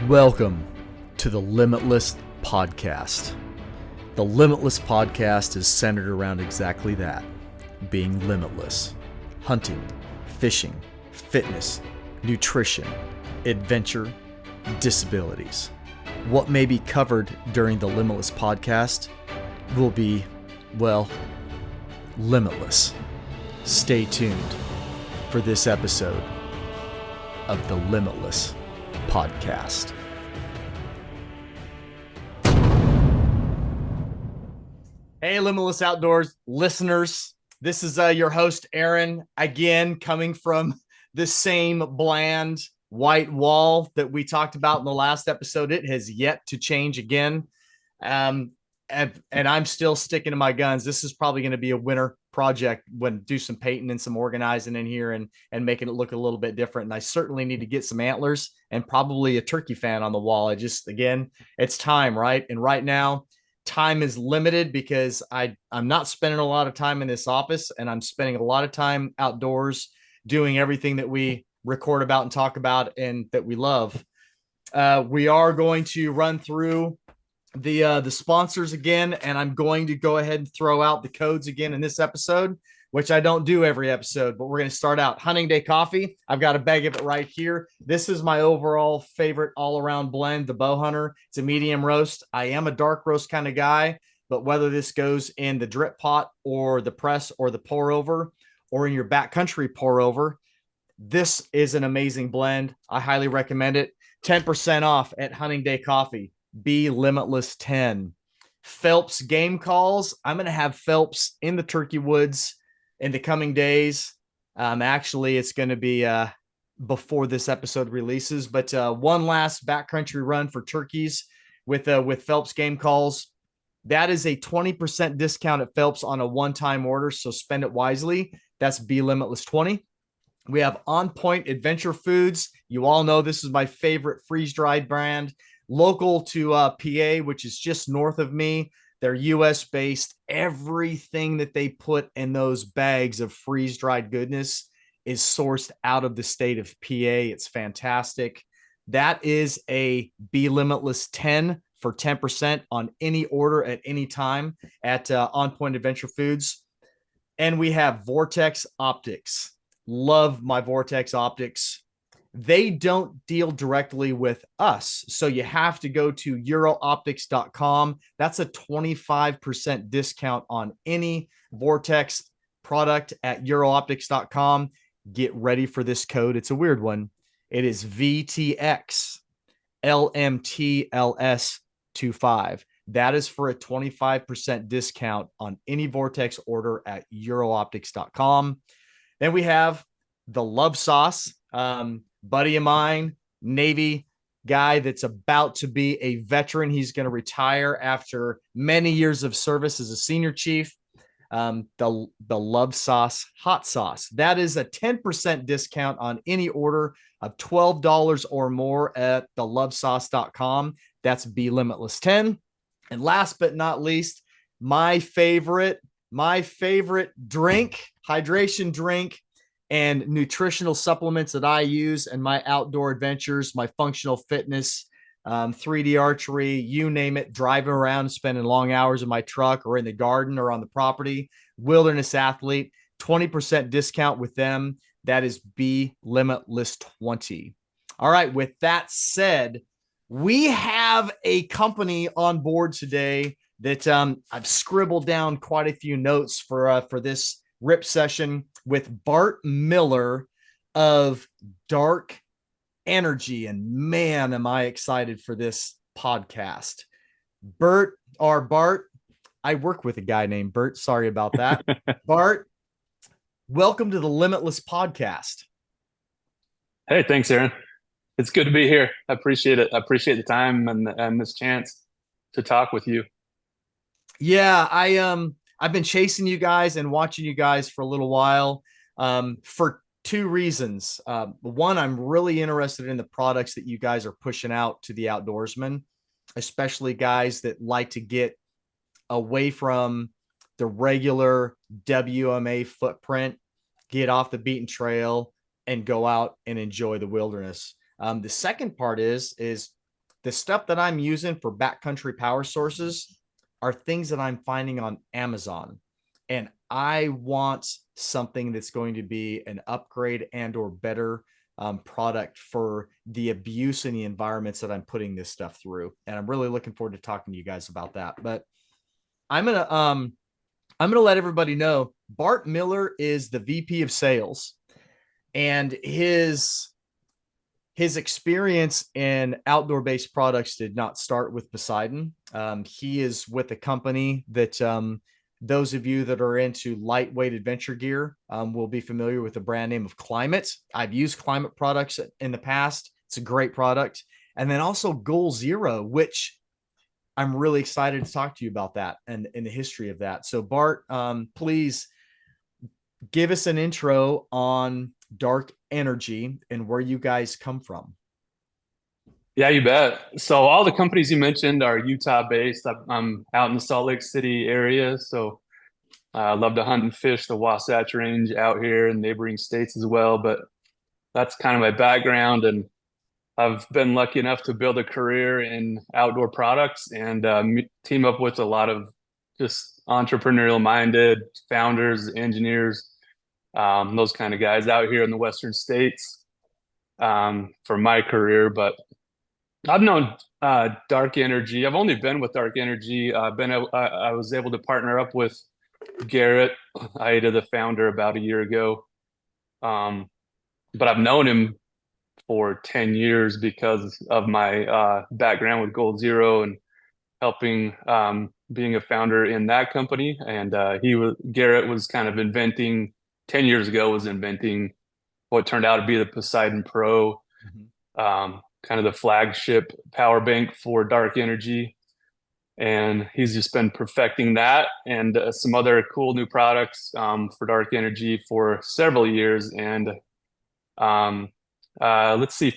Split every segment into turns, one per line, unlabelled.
Welcome to the Limitless Podcast. The Limitless Podcast is centered around exactly that, being limitless. Hunting, fishing, fitness, nutrition, adventure, disabilities. What may be covered during the Limitless Podcast will be, well, limitless. Stay tuned for this episode of the Limitless Podcast. Hey, Limitless Outdoors listeners. This is your host, Aaron, again, coming from the same bland white wall that we talked about in the last episode. It has yet to change again. And I'm still sticking to my guns. This is probably going to be a winter project when do some painting and some organizing in here and making it look a little bit different. And I certainly need to get some antlers and probably a turkey fan on the wall. Again, it's time, right? And right now, time is limited because I'm not spending a lot of time in this office, and I'm spending a lot of time outdoors doing everything that we record about and talk about and that we love. We are going to run through the sponsors again, and I'm going to go ahead and throw out the codes again in this episode, which I don't do every episode, but we're going to start out. Hunting Day Coffee. I've got a bag of it right here. This is my overall favorite all-around blend, the Bow Hunter. It's a medium roast. I am a dark roast kind of guy, but whether this goes in the drip pot or the press or the pour over or in your backcountry pour over, this is an amazing blend. I highly recommend it. 10% off at Hunting Day Coffee. Be Limitless 10. Phelps game calls. I'm going to have Phelps in the turkey woods in the coming days. Actually, it's going to be before this episode releases, but one last backcountry run for turkeys with Phelps game calls. That is a 20% discount at Phelps on a one-time order, so spend it wisely. That's Be Limitless 20. We have On Point Adventure Foods. You all know this is my favorite freeze-dried brand. Local to PA, which is just north of me. They're US based. Everything that they put in those bags of freeze-dried goodness is sourced out of the state of PA. It's fantastic. That is a Be Limitless 10 for 10% on any order at any time at On Point Adventure Foods. And we have Vortex Optics. Love my Vortex Optics. They don't deal directly with us, so you have to go to eurooptics.com. That's a 25% discount on any Vortex product at eurooptics.com. Get ready for this code. It's a weird one. It is VTX LMTLS25. That is for a 25% discount on any Vortex order at eurooptics.com. Then we have the Love Sauce. Buddy of mine, Navy guy that's about to be a veteran. He's going to retire after many years of service as a senior chief. The Love Sauce hot sauce. That is a 10% discount on any order of $12 or more at thelovesauce.com. That's Be Limitless 10. And last but not least, my favorite drink, hydration drink, and nutritional supplements that I use in my outdoor adventures, my functional fitness, 3D archery, you name it, driving around, spending long hours in my truck or in the garden or on the property. Wilderness Athlete, 20% discount with them. That is Be Limitless 20. All right, with that said, we have a company on board today that I've scribbled down quite a few notes for this rip session with Bart Miller of Dark Energy. And man, am I excited for this podcast. Bart, I work with a guy named Bart. Sorry about that. Bart, welcome to the Limitless Podcast.
Hey, thanks, Aaron. It's good to be here. I appreciate it. I appreciate the time and this chance to talk with you.
Yeah, I've been chasing you guys and watching you guys for a little while for two reasons. One, I'm really interested in the products that you guys are pushing out to the outdoorsmen, especially guys that like to get away from the regular WMA footprint, get off the beaten trail, and go out and enjoy the wilderness. The second part is The stuff that I'm using for backcountry power sources are things that I'm finding on Amazon. And I want something that's going to be an upgrade and or better product for the abuse in the environments that I'm putting this stuff through. And I'm really looking forward to talking to you guys about that. But I'm gonna um I'm gonna let everybody know Bart Miller is the VP of sales, and his experience in outdoor based products did not start with Poseidon. He is with a company that those of you that are into lightweight adventure gear will be familiar with the brand name of Climate. I've used Climate products in the past. It's a great product. And then also Goal Zero, which I'm really excited to talk to you about that and the history of that. So Bart, please give us an intro on Dark Energy and where you guys come from.
Yeah, you bet. So all the companies you mentioned are Utah based. I'm out in the Salt Lake City area, so I love to hunt and fish the Wasatch Range out here in neighboring states as well. But that's kind of my background, and I've been lucky enough to build a career in outdoor products and team up with a lot of just entrepreneurial minded founders, engineers, those kind of guys out here in the Western states for my career. But I've known Dark Energy. I've only been with Dark Energy. I was able to partner up with Garrett, Aida, the founder, about a year ago. But I've known him for 10 years because of my background with Gold Zero and helping being a founder in that company. And Garrett was kind of inventing 10 years ago was inventing what turned out to be the Poseidon Pro, kind of the flagship power bank for Dark Energy. And he's just been perfecting that and some other cool new products for Dark Energy for several years. And let's see,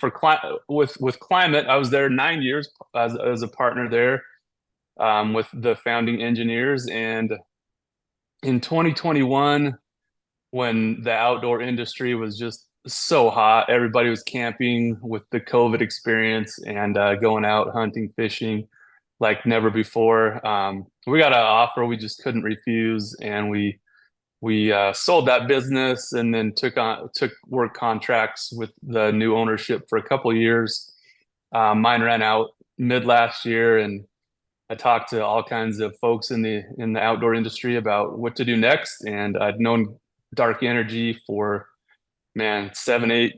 with Climate, I was there 9 years as a partner there with the founding engineers. And in 2021, when the outdoor industry was just so hot, everybody was camping with the COVID experience and going out hunting, fishing like never before. We got an offer we just couldn't refuse, and we sold that business and then took work contracts with the new ownership for a couple of years. Mine ran out mid last year, and I talked to all kinds of folks in the outdoor industry about what to do next. And I'd known Dark Energy for 7-8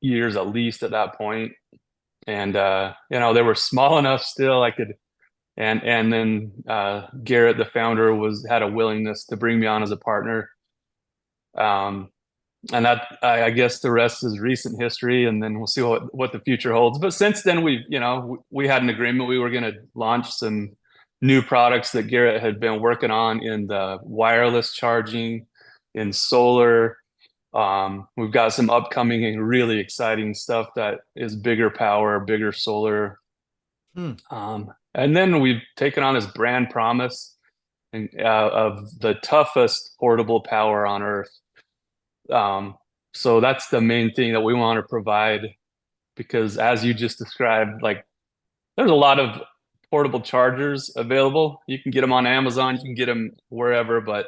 years at least at that point. And they were small enough still I could and then Garrett, the founder, had a willingness to bring me on as a partner. And that I guess the rest is recent history, and then we'll see what the future holds. But since then, we had an agreement we were going to launch some new products that Garrett had been working on in the wireless charging, in solar. We've got some upcoming and really exciting stuff that is bigger power, bigger solar. And then we've taken on this brand promise of the toughest portable power on earth. So that's the main thing that we want to provide, because as you just described, like there's a lot of portable chargers available. You can get them on Amazon, you can get them wherever, but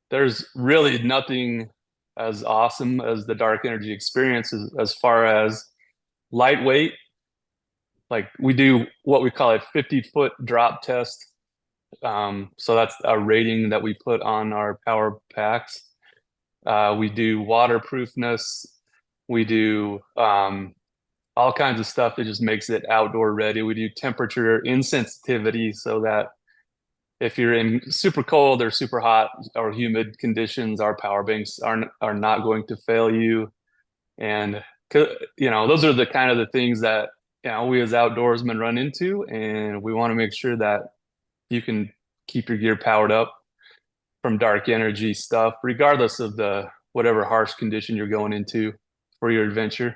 there's really nothing as awesome as the Dark Energy experience as far as lightweight. Like we do what we call a 50-foot drop test. So that's a rating that we put on our power packs. We do waterproofness. We do all kinds of stuff that just makes it outdoor ready. We do temperature insensitivity so that if you're in super cold or super hot or humid conditions, our power banks are not going to fail you. And those are the kind of the things that we as outdoorsmen run into, and we want to make sure that you can keep your gear powered up from Dark Energy stuff, regardless of whatever harsh condition you're going into for your adventure.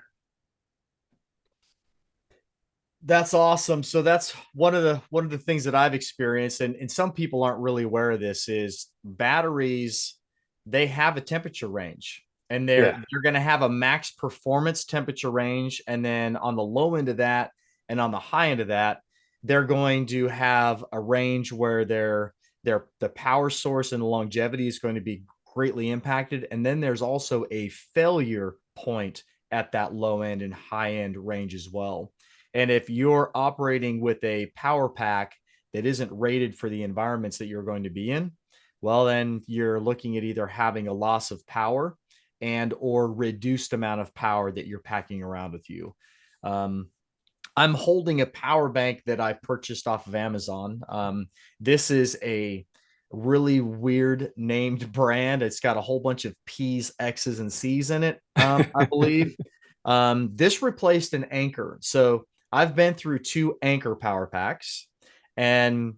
That's awesome. So that's one of the things that I've experienced, and some people aren't really aware of this, is batteries, they have a temperature range, and they're going to have a max performance temperature range, and then on the low end of that, And on the high end of that, they're going to have a range where the power source and the longevity is going to be greatly impacted. And then there's also a failure point at that low end and high end range as well. And if you're operating with a power pack that isn't rated for the environments that you're going to be in, well, then you're looking at either having a loss of power and or reduced amount of power that you're packing around with you. Um, I'm holding a power bank that I purchased off of Amazon. This is a really weird named brand. It's got a whole bunch of P's, X's, and C's in it, I believe. This replaced an Anchor. So I've been through two Anchor power packs, and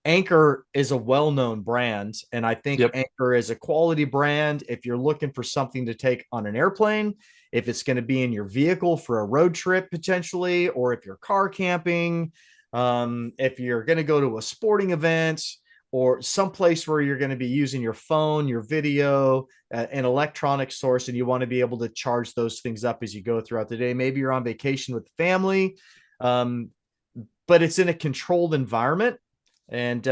Anchor is a well-known brand. And I think
Yep.
Anchor is a quality brand. If you're looking for something to take on an airplane, if it's going to be in your vehicle for a road trip potentially, or if you're car camping, if you're going to go to a sporting event or someplace where you're going to be using your phone, your video, an electronic source, and you want to be able to charge those things up as you go throughout the day. Maybe you're on vacation with the family, but it's in a controlled environment. And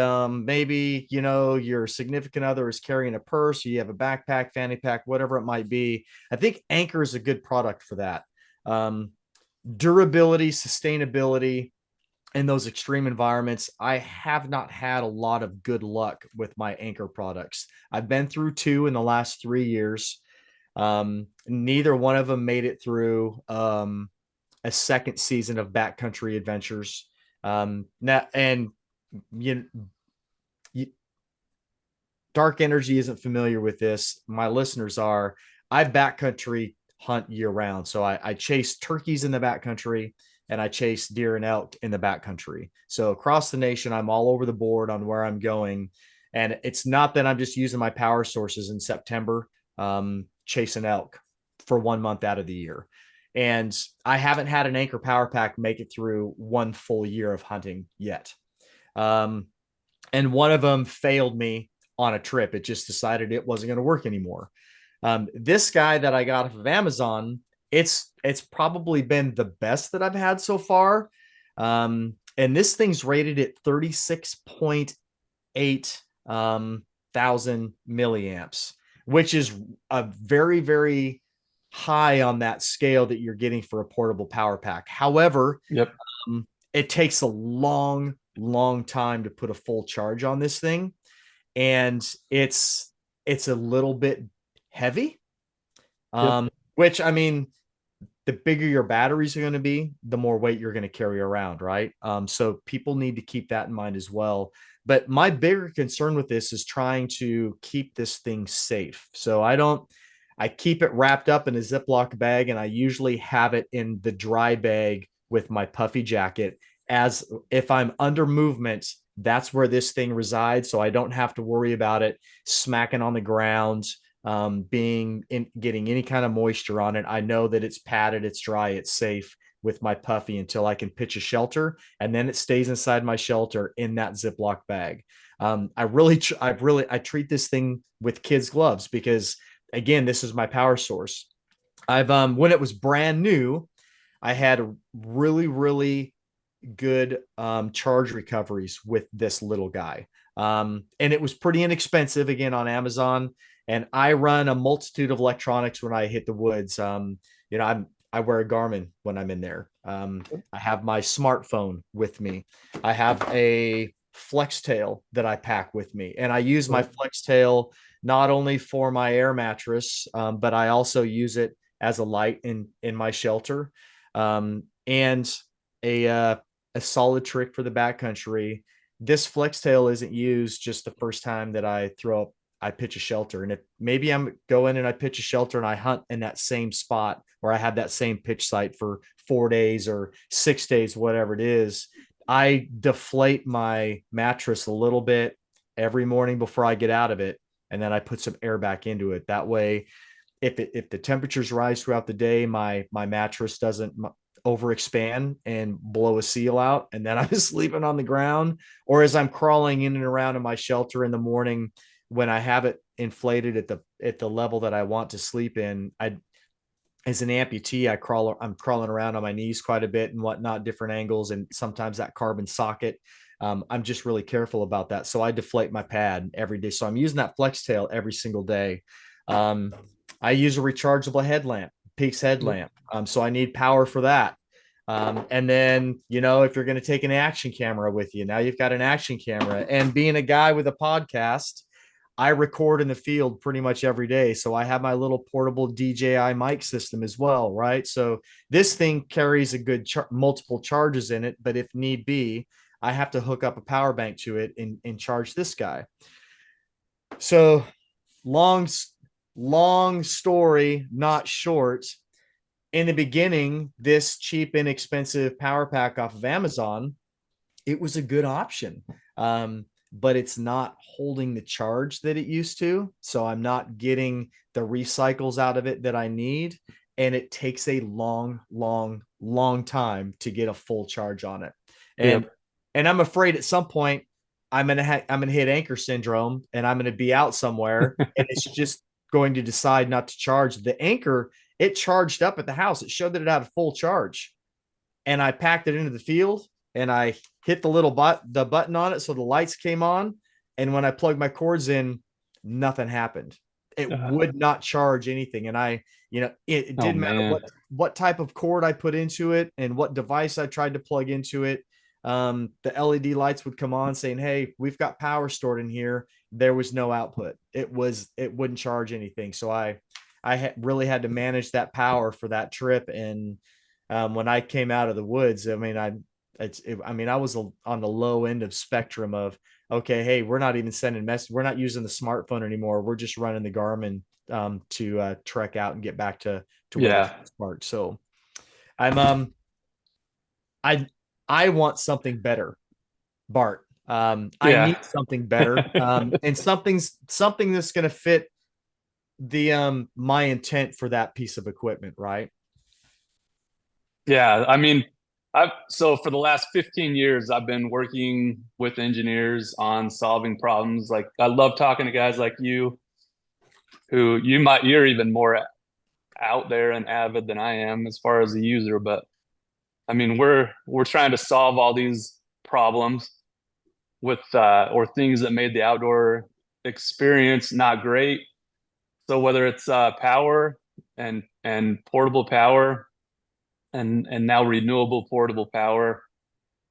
maybe, your significant other is carrying a purse, or you have a backpack, fanny pack, whatever it might be. I think Anchor is a good product for that. Durability, sustainability in those extreme environments. I have not had a lot of good luck with my Anchor products. I've been through two in the last 3 years. Neither one of them made it through a second season of backcountry adventures. Now, and you, you Dark Energy isn't familiar with this. My listeners are. I backcountry hunt year round. So I chase turkeys in the backcountry and I chase deer and elk in the backcountry. So across the nation, I'm all over the board on where I'm going. And it's not that I'm just using my power sources in September, chasing elk for 1 month out of the year. And I haven't had an Anchor power pack make it through one full year of hunting yet. And one of them failed me on a trip. It just decided it wasn't going to work anymore. This guy that I got off of Amazon, it's probably been the best that I've had so far. And this thing's rated at 36.8 thousand milliamps, which is a very, very high on that scale that you're getting for a portable power pack. However,
Yep.
it takes a long time to put a full charge on this thing, and it's a little bit heavy.
Yep.
Which, I mean, the bigger your batteries are going to be, the more weight you're going to carry around, right? So people need to keep that in mind as well. But my bigger concern with this is trying to keep this thing safe. So I keep it wrapped up in a Ziploc bag, and I usually have it in the dry bag with my puffy jacket, as if I'm under movement, that's where this thing resides. So I don't have to worry about it smacking on the ground, getting any kind of moisture on it. I know that it's padded, it's dry, it's safe with my puffy until I can pitch a shelter, and then it stays inside my shelter in that Ziploc bag. I treat this thing with kids' gloves because, again, this is my power source. When it was brand new, I had really, really good charge recoveries with this little guy. And it was pretty inexpensive, again, on Amazon. And I run a multitude of electronics when I hit the woods. I wear a Garmin when I'm in there. I have my smartphone with me. I have a flex tail that I pack with me, and I use my flex tail not only for my air mattress, but I also use it as a light in my shelter. And a solid trick for the backcountry. This flex tail isn't used just the first time that I pitch a shelter. And if maybe I'm going and I pitch a shelter and I hunt in that same spot, or I have that same pitch site for 4 days or 6 days, whatever it is, I deflate my mattress a little bit every morning before I get out of it. And then I put some air back into it. That way, if the temperatures rise throughout the day, my mattress doesn't overexpand and blow a seal out, and then I'm sleeping on the ground. Or as I'm crawling in and around in my shelter in the morning, when I have it inflated at the level that I want to sleep in, as an amputee, I'm crawling around on my knees quite a bit and whatnot, different angles, and sometimes that carbon socket. I'm just really careful about that. So I deflate my pad every day. So I'm using that flex tail every single day. Um, I use a rechargeable headlamp, Peaks headlamp. So I need power for that. And then, if you're going to take an action camera with you, now you've got an action camera. And being a guy with a podcast, I record in the field pretty much every day. So I have my little portable DJI mic system as well, right? So this thing carries a good multiple charges in it, but if need be, I have to hook up a power bank to it and charge this guy. So long, long story, not short. In the beginning, this cheap, inexpensive power pack off of Amazon, it was a good option. But it's not holding the charge that it used to. So I'm not getting the recycles out of it that I need. And it takes a long, long, long time to get a full charge on it. And
Yep.
and I'm afraid at some point I'm gonna hit anchor syndrome and I'm gonna be out somewhere and it's just going to decide not to charge. The anchor, it charged up at the house. It showed that it had a full charge. And I packed it into the field and I hit the button on it so the lights came on. And when I plugged my cords in, nothing happened. It would not charge anything. And it
Oh
didn't matter
man.
what type of cord I put into it and what device I tried to plug into it. The LED lights would come on saying, "Hey, we've got power stored in here." There was no output. It wouldn't charge anything. So really had to manage that power for that trip. And when I came out of the woods, I mean, I was on the low end of spectrum of, okay, hey, we're not even sending messages. We're not using the smartphone anymore. We're just running the Garmin to trek out and get back to where the
Yeah.
park. So I'm I I want something better, Bart. I
Yeah.
need something better, and something that's going to fit the my intent for that piece of equipment, right?
Yeah. I mean, so for the last 15 years, I've been working with engineers on solving problems. Like I love talking to guys like you who you're even more out there and avid than I am as far as a user, but I mean, we're trying to solve all these problems with or things that made the outdoor experience not great. So whether it's power and portable power and now renewable portable power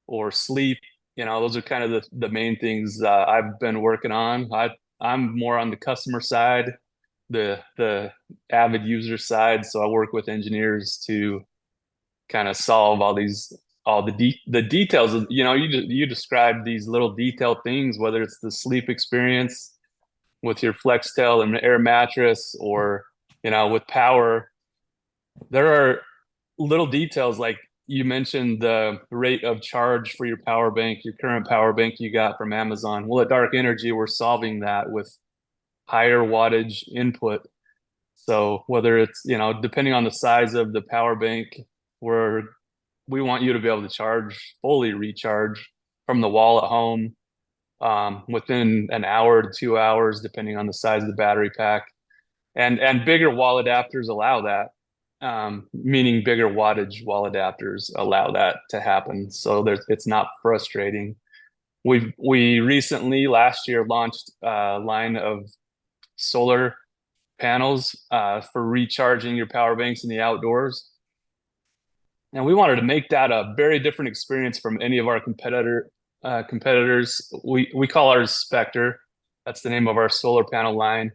or sleep, those are kind of the main things I've been working on. I'm more on the customer side, the avid user side. So I work with engineers to kind of solve all the details of, you described these little detailed things, whether it's the sleep experience with your FlexTel and air mattress, or with power. There are little details like you mentioned the rate of charge for your power bank, your current power bank you got from Amazon. Well, at Dark Energy, we're solving that with higher wattage input. So whether it's, depending on the size of the power bank, we want you to be able to fully recharge from the wall at home within an hour to 2 hours, depending on the size of the battery pack. And bigger wall adapters allow that, meaning bigger wattage wall adapters allow that to happen. So it's not frustrating. We recently last year launched a line of solar panels for recharging your power banks in the outdoors. And we wanted to make that a very different experience from any of our competitors. We call ours Spectre. That's the name of our solar panel line.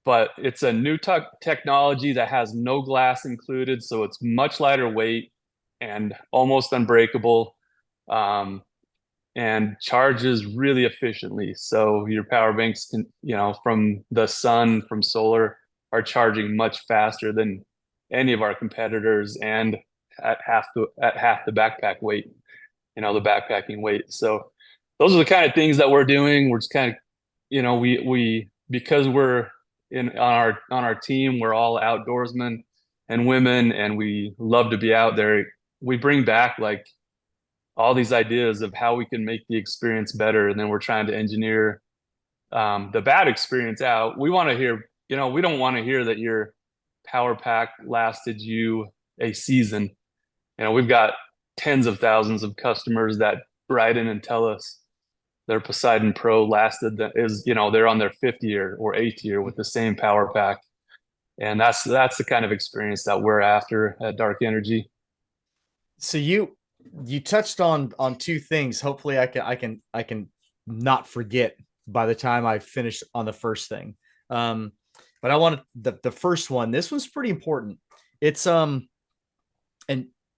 But it's a new technology that has no glass included, so it's much lighter weight and almost unbreakable, and charges really efficiently. So your power banks can, from the sun, from solar, are charging much faster than any of our competitors, and at half the backpack weight, the backpacking weight. So those are the kind of things that we're doing. We're just kind of, we because we're on our team, we're all outdoorsmen and women, and we love to be out there. We bring back like all these ideas of how we can make the experience better, and then we're trying to engineer the bad experience out. We want to hear, we don't want to hear that your power pack lasted you a season. We've got tens of thousands of customers that write in and tell us their Poseidon Pro lasted they're on their fifth year or eighth year with the same power pack. And that's the kind of experience that we're after at Dark Energy.
So you touched on two things. Hopefully I can not forget by the time I finish on the first thing. But I wanted the first one. This one's pretty important. It's and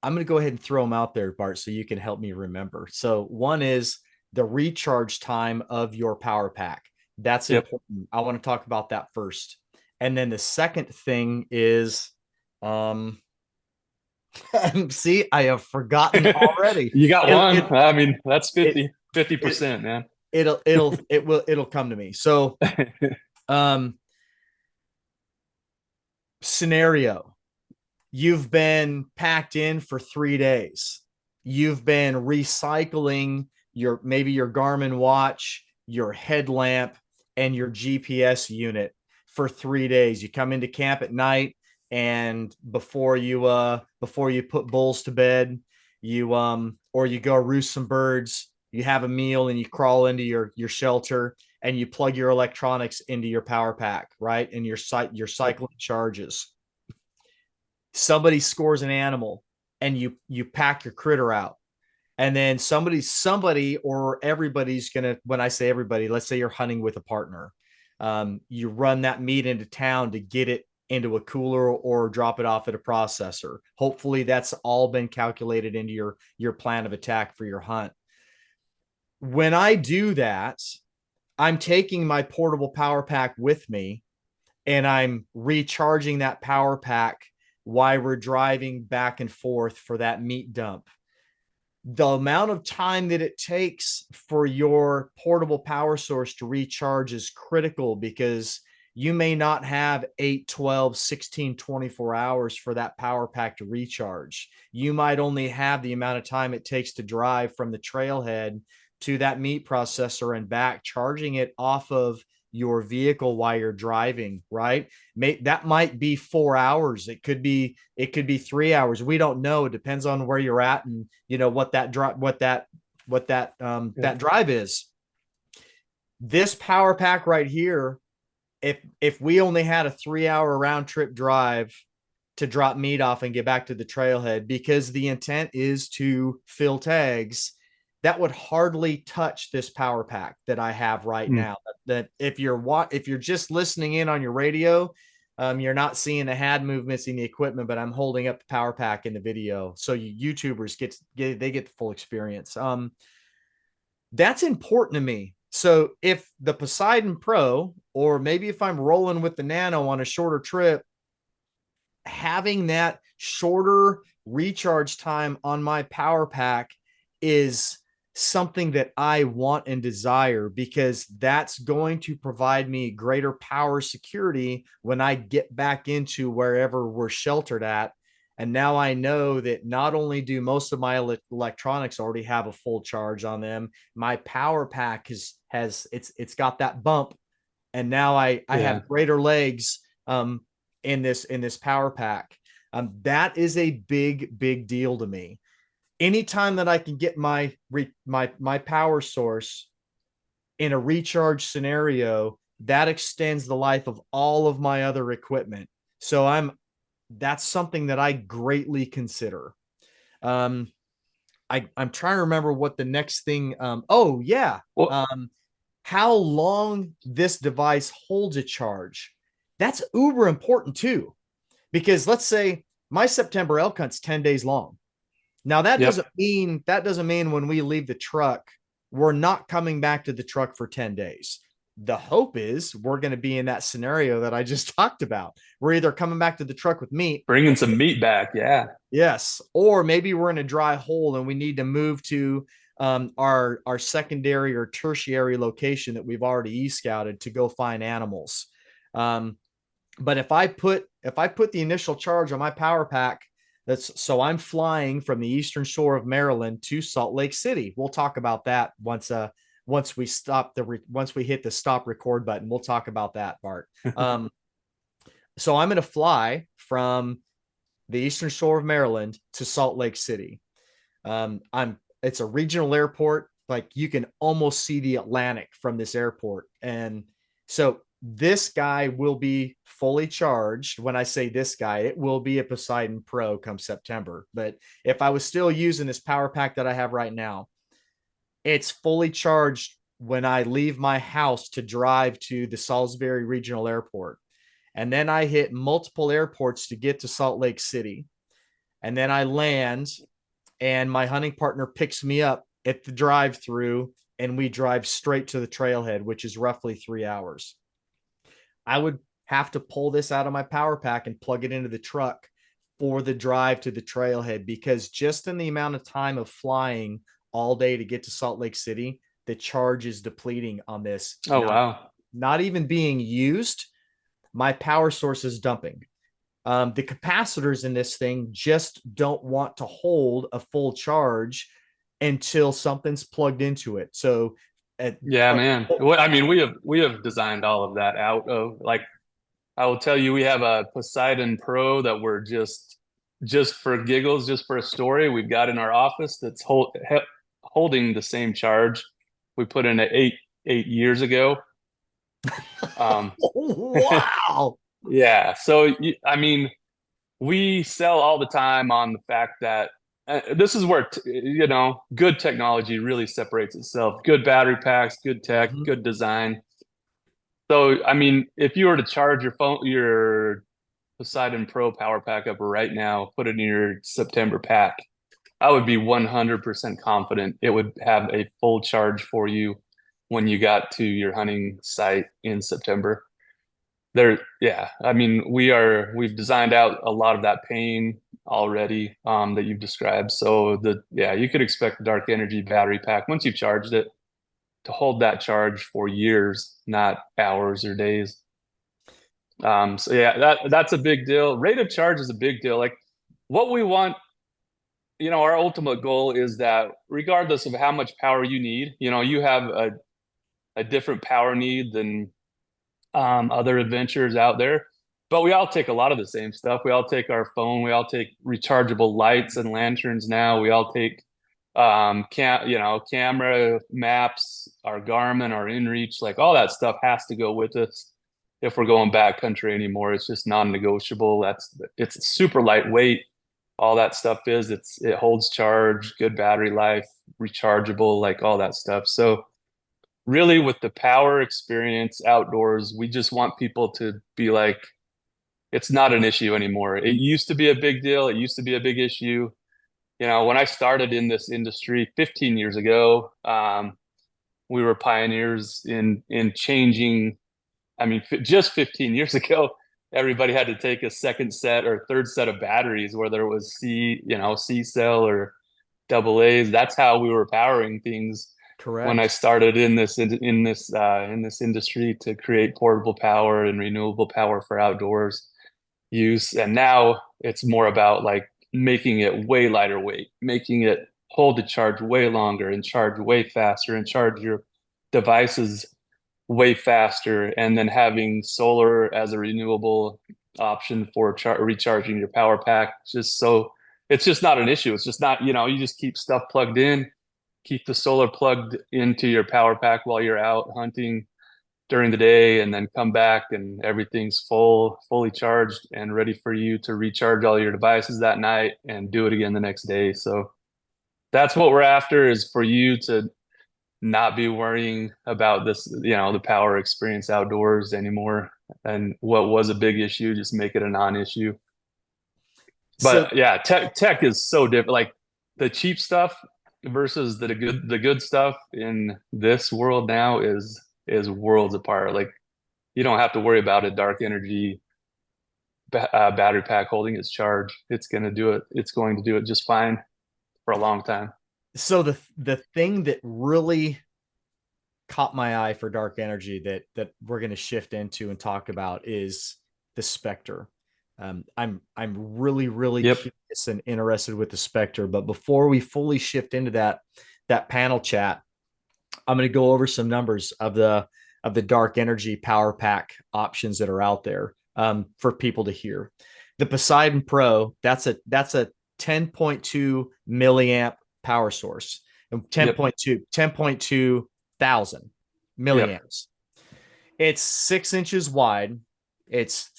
I'm going to go ahead and throw them out there, Bart, so you can help me remember. So one is the recharge time of your power pack. That's important. I want to talk about that first. And then the second thing is, see, I have forgotten already.
You got one. I mean, that's 50%, man.
It'll come to me. So, scenario, you've been packed in for 3 days. You've been recycling maybe your Garmin watch, your headlamp, and your GPS unit for 3 days. You come into camp at night, and before you put bulls to bed, or you go roost some birds, you have a meal and you crawl into your shelter and you plug your electronics into your power pack, right? And your cycling charges. Somebody scores an animal and you pack your critter out. And then somebody or everybody's gonna, when I say everybody, let's say you're hunting with a partner. You run that meat into town to get it into a cooler or drop it off at a processor. Hopefully that's all been calculated into your plan of attack for your hunt. When I do that, I'm taking my portable power pack with me and I'm recharging that power pack while we're driving back and forth for that meat dump. The amount of time that it takes for your portable power source to recharge is critical, because you may not have 8, 12, 16, 24 hours for that power pack to recharge. You might only have the amount of time it takes to drive from the trailhead to that meat processor and back, charging it off of your vehicle while you're driving, right? That might be 4 hours. It could be 3 hours. We don't know. It depends on where you're at and what that drive is. This power pack right here, if we only had a 3-hour round trip drive to drop meat off and get back to the trailhead, because the intent is to fill tags, that would hardly touch this power pack that I have right now. That if you're just listening in on your radio, you're not seeing the hand movements in the equipment, but I'm holding up the power pack in the video, so you YouTubers get the full experience. That's important to me. So if the Poseidon Pro, or maybe if I'm rolling with the Nano on a shorter trip, having that shorter recharge time on my power pack is something that I want and desire, because that's going to provide me greater power security when I get back into wherever we're sheltered at. And now I know that not only do most of my electronics already have a full charge on them, my power pack it's got that bump, and now I have greater legs in this power pack. That is a big deal to me. Anytime that I can get my power source in a recharge scenario, that extends the life of all of my other equipment. So that's something that I greatly consider. I'm trying to remember what the next thing. How long this device holds a charge. That's uber important too, because let's say my September elk hunt's 10 days long. Now that doesn't mean when we leave the truck, we're not coming back to the truck for 10 days. The hope is we're going to be in that scenario that I just talked about. We're either coming back to the truck with meat,
bringing some meat back. Yeah.
Yes. Or maybe we're in a dry hole and we need to move to our secondary or tertiary location that we've already e-scouted to go find animals. But if I put the initial charge on my power pack, so I'm flying from the eastern shore of Maryland to Salt Lake City. We'll talk about that once we hit the stop record button. We'll talk about that, Bart. So I'm going to fly from the eastern shore of Maryland to Salt Lake City. It's a regional airport. Like you can almost see the Atlantic from this airport. And so this guy will be fully charged. When I say this guy, it will be a Poseidon Pro come September. But if I was still using this power pack that I have right now, it's fully charged when I leave my house to drive to the Salisbury Regional Airport. And then I hit multiple airports to get to Salt Lake City. And then I land, and my hunting partner picks me up at the drive-through, and we drive straight to the trailhead, which is roughly 3 hours. I would have to pull this out of my power pack and plug it into the truck for the drive to the trailhead, because just in the amount of time of flying all day to get to Salt Lake City, the charge is depleting on this.
Oh, wow.
Not even being used. My power source is dumping. The capacitors in this thing just don't want to hold a full charge until something's plugged into it. So,
Yeah, man. I mean, we have designed all of that out of, like, I will tell you, we have a Poseidon Pro that we're just for giggles, just for a story, we've got in our office that's holding the same charge we put in it 8 years ago.
Wow.
Yeah. So, I mean, we sell all the time on the fact that this is where, good technology really separates itself. Good battery packs, good tech, good design. So, I mean, if you were to charge your Poseidon Pro power pack up right now, put it in your September pack, I would be 100% confident it would have a full charge for you when you got to your hunting site in September. Yeah, I mean, we've designed out a lot of that pain already, that you've described. So you could expect the Dark Energy battery pack, once you've charged it, to hold that charge for years, not hours or days. So yeah, that's a big deal. Rate of charge is a big deal. Like, what we want, our ultimate goal is that regardless of how much power you need, you have a different power need than other adventurers out there. But we all take a lot of the same stuff. We all take our phone. We all take rechargeable lights and lanterns now. We all take camera, maps, our Garmin, our InReach, like all that stuff has to go with us if we're going backcountry anymore. It's just non-negotiable. It's super lightweight. All that stuff it holds charge, good battery life, rechargeable, like all that stuff. So really, with the power experience outdoors, we just want people to be like, it's not an issue anymore. It used to be a big deal. It used to be a big issue. When I started in this industry 15 years ago, we were pioneers in changing. I mean, just 15 years ago, everybody had to take a second set or third set of batteries, whether it was C cell or double A's. That's how we were powering things.
Correct.
When I started in this industry to create portable power and renewable power for outdoors use, and now it's more about like making it way lighter weight, making it hold the charge way longer and charge way faster and charge your devices way faster, and then having solar as a renewable option for recharging your power pack. It's just not an issue. It's just not, you just keep stuff plugged in, keep the solar plugged into your power pack while you're out hunting during the day, and then come back and everything's fully charged and ready for you to recharge all your devices that night and do it again the next day. So that's what we're after, is for you to not be worrying about this, the power experience outdoors anymore. And what was a big issue, just make it a non-issue. But yeah, tech is so different. Like, the cheap stuff versus the good stuff in this world now is worlds apart. Like, you don't have to worry about a Dark Energy battery pack holding its charge. It's going to do it. It's going to do it just fine for a long time.
So the thing that really caught my eye for Dark Energy that we're going to shift into and talk about is the Spectre. I'm really curious and interested with the Spectre, but before we fully shift into that panel chat, I'm going to go over some numbers of the Dark Energy power pack options that are out there. for people to hear. The Poseidon Pro, that's a 10.2 milliamp power source, and
Yep.
10.2 thousand
Yep.
milliamps. It's 6 inches wide. It's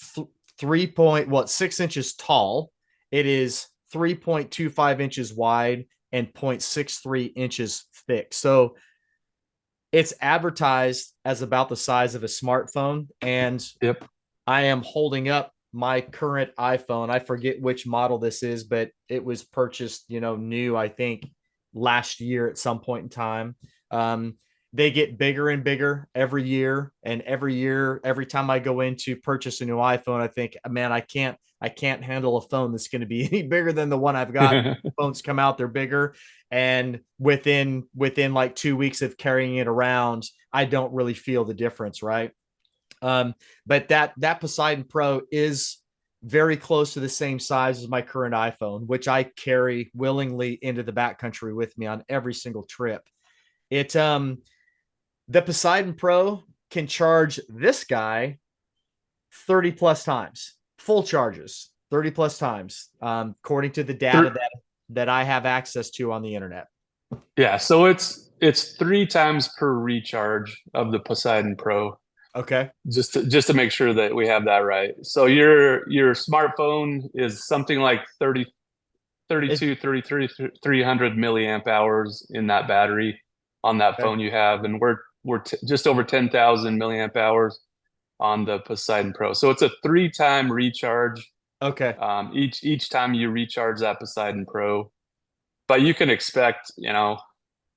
6 inches tall. It is 3.25 inches wide and 0.63 inches thick. So it's advertised as about the size of a smartphone. And
Yep.
I am holding up my current iPhone. I forget which model this is, but it was purchased, new, I think, last year at some point in time. Um, they get bigger and bigger every year, and every year, every time I go in to purchase a new iPhone, I think, man, I can't handle a phone that's going to be any bigger than the one I've got. Phones come out, they're bigger, and within like 2 weeks of carrying it around, I don't really feel the difference, right? But that Poseidon Pro is very close to the same size as my current iPhone, which I carry willingly into the backcountry with me on every single trip. It The Poseidon Pro can charge this guy 30 plus times, full charges, 30 plus times, according to the data
Thr-
that I have access to on the internet.
yeah, so it's 3 times per recharge of the Poseidon Pro.
Okay.
Just to make sure that we have that right. So your smartphone is something like 30
It,
32 33 300 milliamp hours in that battery on that
okay.
phone you have, and we're just over 10,000 milliamp hours on the Poseidon Pro. So it's a 3-time recharge.
Okay.
Each time you recharge that Poseidon Pro, but you can expect,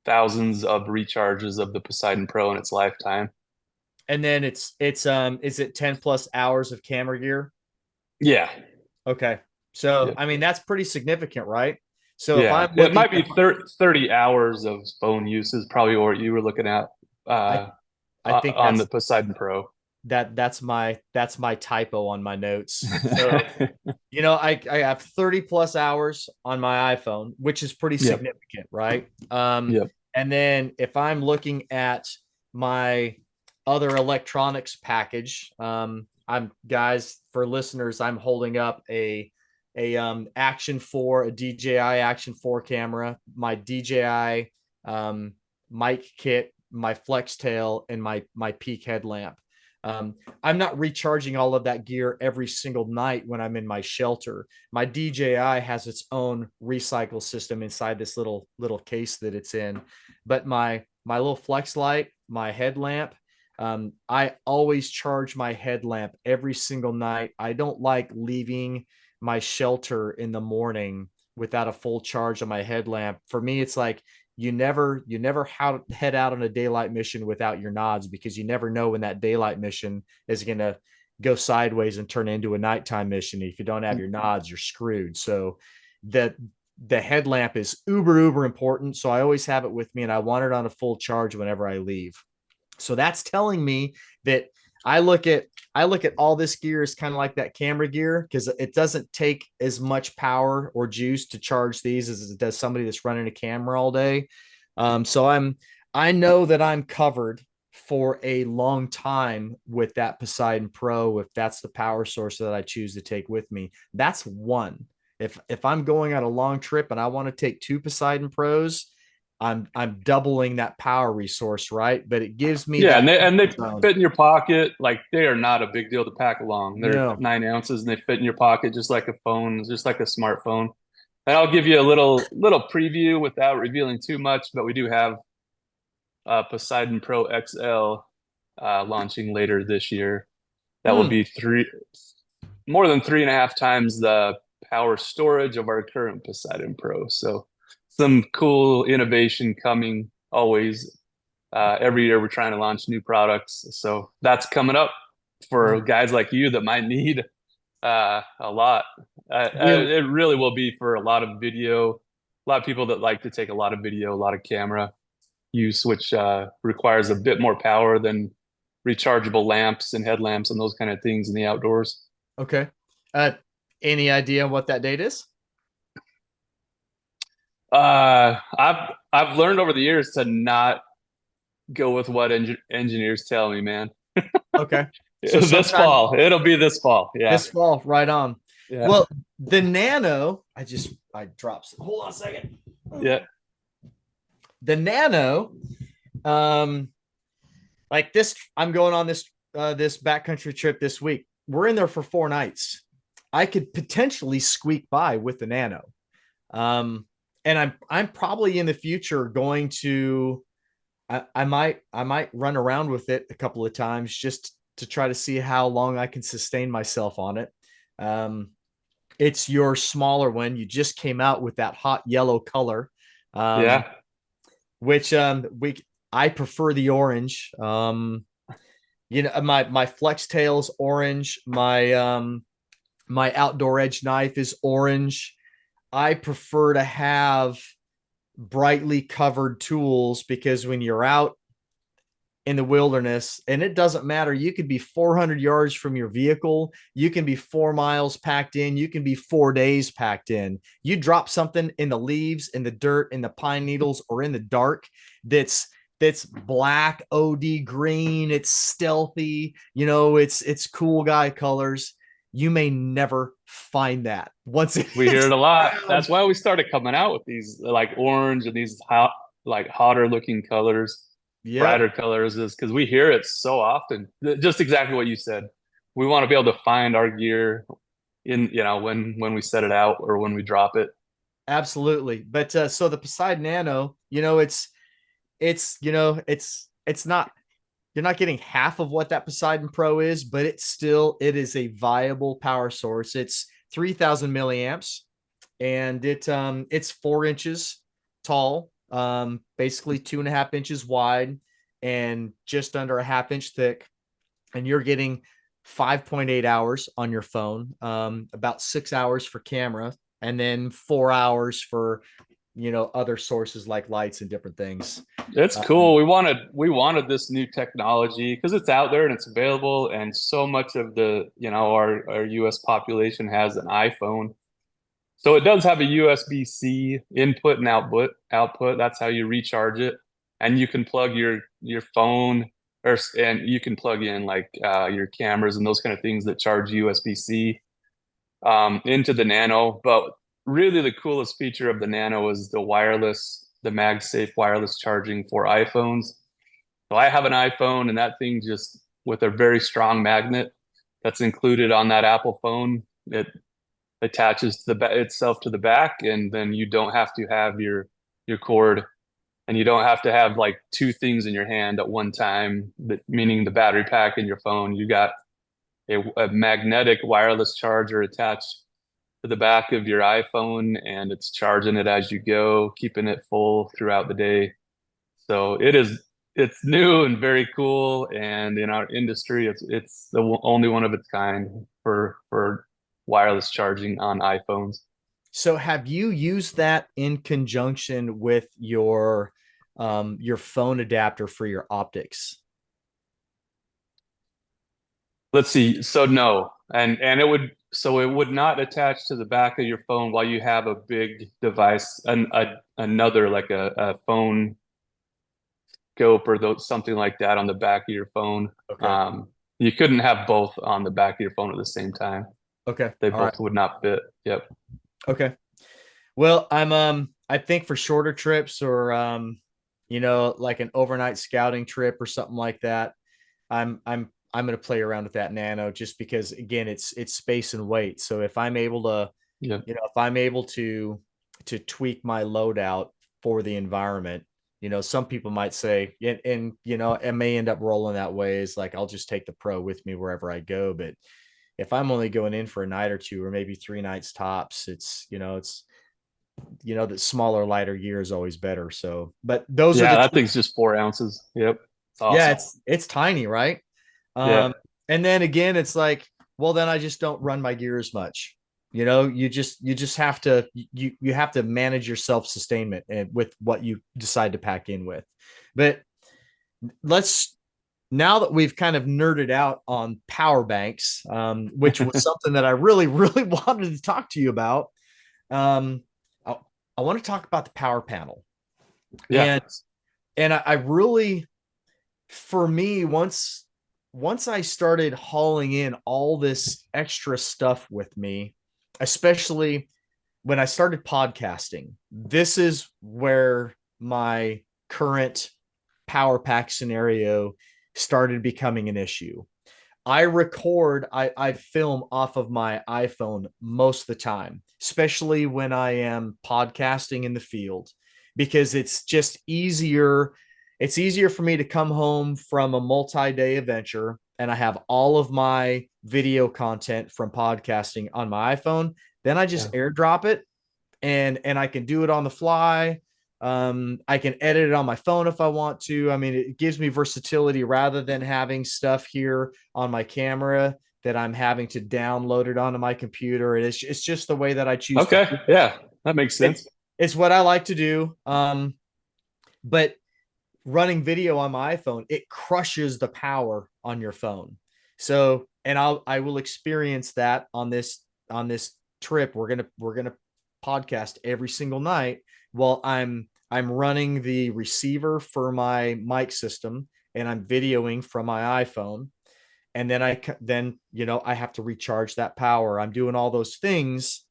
thousands of recharges of the Poseidon Pro in its lifetime.
And then is it 10 plus hours of camera gear?
Yeah.
Okay. So,
Yep.
I mean, that's pretty significant, right? So if
Yeah.
I'm
It
looking,
might be 30 hours of phone use is probably what you were looking at
I, I think
on the Poseidon Pro.
that's my typo on my notes. So, I have 30 plus hours on my iPhone, which is pretty
Yep.
significant, right?
Yep.
And then if I'm looking at my other electronics package, I'm guys, for listeners, I'm holding up a Action 4, a DJI Action 4 camera, my DJI mic kit, my flex tail, and my peak headlamp. I'm not recharging all of that gear every single night when I'm in my shelter. My DJI has its own recycle system inside this little case that it's in. But my little flex light, my headlamp, I always charge my headlamp every single night. I don't like leaving my shelter in the morning without a full charge on my headlamp. For me, it's like you never head out on a daylight mission without your nods, because you never know when that daylight mission is going to go sideways and turn into a nighttime mission. If you don't have your nods, you're screwed. So the headlamp is uber important. So I always have it with me, and I want it on a full charge whenever I leave. So that's telling me that I look at all this gear as kind of like that camera gear, because it doesn't take as much power or juice to charge these as it does somebody that's running a camera all day. So I know that I'm covered for a long time with that Poseidon Pro, if that's the power source that I choose to take with me. That's one. If I'm going on a long trip and I want to take two Poseidon Pros, I'm doubling that power resource, right? But it gives me
Yeah,
that
and they
zone.
fit in your pocket. Like they are not a big deal to pack along. They're
No.
9 ounces and they fit in your pocket just like a phone, just like a smartphone. And I'll give you a little preview without revealing too much, but we do have Poseidon Pro XL launching later this year. That will
Hmm.
be more than 3.5 times the power storage of our current Poseidon Pro. So some cool innovation coming always. Every year we're trying to launch new products. So that's coming up for guys like you that might need a lot.
Will
It really will be for a lot of video, a lot of people that like to take a lot of video, a lot of camera use, which requires a bit more power than rechargeable lamps and headlamps and those kind of things in the outdoors.
Okay. Uh, any idea what that date is?
I've learned over the years to not go with what engineers tell me, man.
Okay. So
This
sometime
fall, it'll be this fall. Yeah.
this fall, right on.
Yeah.
Well, the Nano, I dropped some. Hold on a second.
Yeah.
The Nano, um, like this, I'm going on this backcountry trip this week. We're in there for 4 nights. I could potentially squeak by with the Nano. And I'm probably in the future going to I might run around with it a couple of times just to try to see how long I can sustain myself on it. Um, it's your smaller one. You just came out with that hot yellow color,
Yeah.
which I prefer the orange. My flex tail's orange. My outdoor edge knife is orange. I prefer to have brightly covered tools because when you're out in the wilderness, and it doesn't matter, you could be 400 yards from your vehicle, you can be 4 miles packed in, you can be 4 days packed in. You drop something in the leaves, in the dirt, in the pine needles, or in the dark that's black OD green, it's stealthy, it's cool guy colors. You may never find that once
We hear it a lot.
down.
That's why we started coming out with these like orange and these hot, like hotter looking colors, brighter colors, is because we hear it so often. Just exactly what you said. We want to be able to find our gear in, when we set it out or when we drop it.
Absolutely. But so the Poseidon Nano, it's not, you're not getting half of what that Poseidon Pro is, but it is a viable power source. It's 3,000 milliamps, and it's 4 inches tall, basically 2.5 inches wide, and just under a half inch thick. And you're getting 5.8 hours on your phone, about 6 hours for camera, and then 4 hours for other sources like lights and different things.
It's cool. We wanted this new technology because it's out there and it's available, and so much of the our US population has an iPhone. So it does have a USB-C input and output. That's how you recharge it. And you can plug your phone, and you can plug in like your cameras and those kind of things that charge USB-C into the Nano. But really the coolest feature of the Nano is the MagSafe wireless charging for iPhones. So I have an iPhone, and that thing, just with a very strong magnet that's included on that Apple phone, it attaches to itself to the back, and then you don't have to have your cord, and you don't have to have like two things in your hand at one time, meaning the battery pack and your phone. You got a magnetic wireless charger attached to the back of your iPhone, and it's charging it as you go, keeping it full throughout the day. So it's new and very cool, and in our industry, it's the only one of its kind for wireless charging on iPhones.
So have you used that in conjunction with your phone adapter for your optics?
Let's see. So no, and it would not attach to the back of your phone while you have a big device, another like a phone scope or something like that on the back of your phone.
Okay.
You couldn't have both on the back of your phone at the same time.
Okay.
They
All
both
right.
would not fit. Yep.
Okay. Well, I think for shorter trips, or like an overnight scouting trip or something like that, I'm going to play around with that Nano, just because again, it's space and weight. So if I'm able to,
Yeah.
if I'm able to tweak my loadout for the environment, some people might say, and it may end up rolling that way, is like, I'll just take the Pro with me wherever I go. But if I'm only going in for a night or two, or maybe 3 nights tops, the smaller, lighter gear is always better. So, but those are
Yeah,
the
that
two.
thing's just 4 ounces. Yep. It's
Yeah,
awesome.
it's tiny, right?
Yeah.
And then again, it's like, well, then I just don't run my gear as much. You just have to you have to manage your self sustainment and with what you decide to pack in with. But let's now that we've kind of nerded out on power banks, which was something that I really, really wanted to talk to you about. Um, I, I want to talk about the power panel,
Yeah.
and I really, for me, once once I started hauling in all this extra stuff with me, especially when I started podcasting, this is where my current power pack scenario started becoming an issue. I film off of my iPhone most of the time, especially when I am podcasting in the field, because it's just easier. It's easier for me to come home from a multi-day adventure and I have all of my video content from podcasting on my iPhone. Then I just
Yeah.
airdrop it and I can do it on the fly. I can edit it on my phone if I want to. I mean, it gives me versatility rather than having stuff here on my camera that I'm having to download it onto my computer. It's just the way that I choose to.
Okay. Yeah, that makes sense.
It's what I like to do. But running video on my iPhone, it crushes the power on your phone. So, and I will experience that on this trip. We're gonna podcast every single night while I'm running the receiver for my mic system and I'm videoing from my iPhone. And then I have to recharge that power. I'm doing all those things.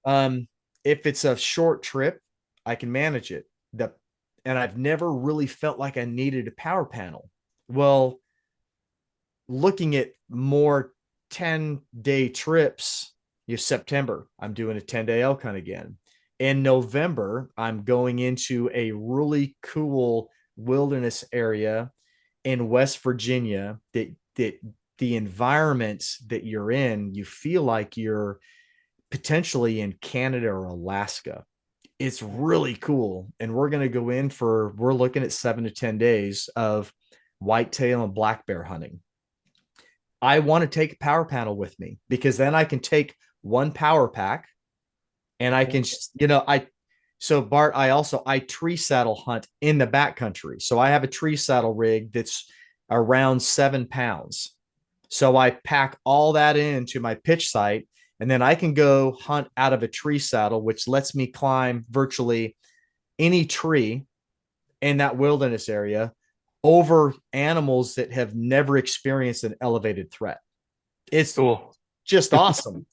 If it's a short trip, I can manage it. And I've never really felt like I needed a power panel. Well, looking at more 10-day trips, September, I'm doing a 10-day elk hunt again. In November, I'm going into a really cool wilderness area in West Virginia that the environments that you're in, you feel like you're potentially in Canada or Alaska. It's really cool. And we're looking at 7 to 10 days of whitetail and black bear hunting. I want to take a power panel with me because then I can take one power pack and I can, so Bart, I tree saddle hunt in the backcountry. So I have a tree saddle rig that's around 7 pounds. So I pack all that into my pitch site and then I can go hunt out of a tree saddle, which lets me climb virtually any tree in that wilderness area over animals that have never experienced an elevated threat. It's
Cool.
just awesome.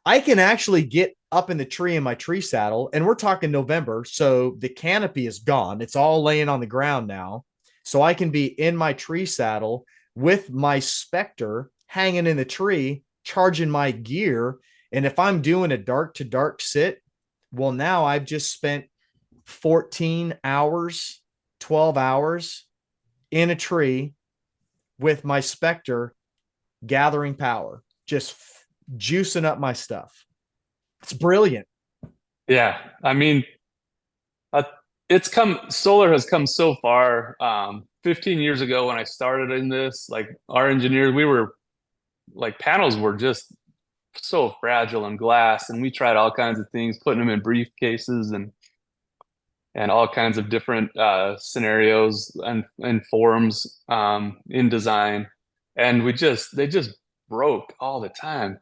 I can actually get up in the tree in my tree saddle, and we're talking November, so the canopy is gone. It's all laying on the ground now. So I can be in my tree saddle with my Spectre hanging in the tree, charging my gear. And if I'm doing a dark to dark sit, well, now I've just spent 14 hours, 12 hours in a tree with my Spectre gathering power, just juicing up my stuff. It's brilliant.
Yeah. I mean, uh, solar has come so far. 15 years ago when I started in this, like our engineers, we were like panels were just so fragile and glass, and we tried all kinds of things, putting them in briefcases and all kinds of different scenarios and forums in design, and they just broke all the time.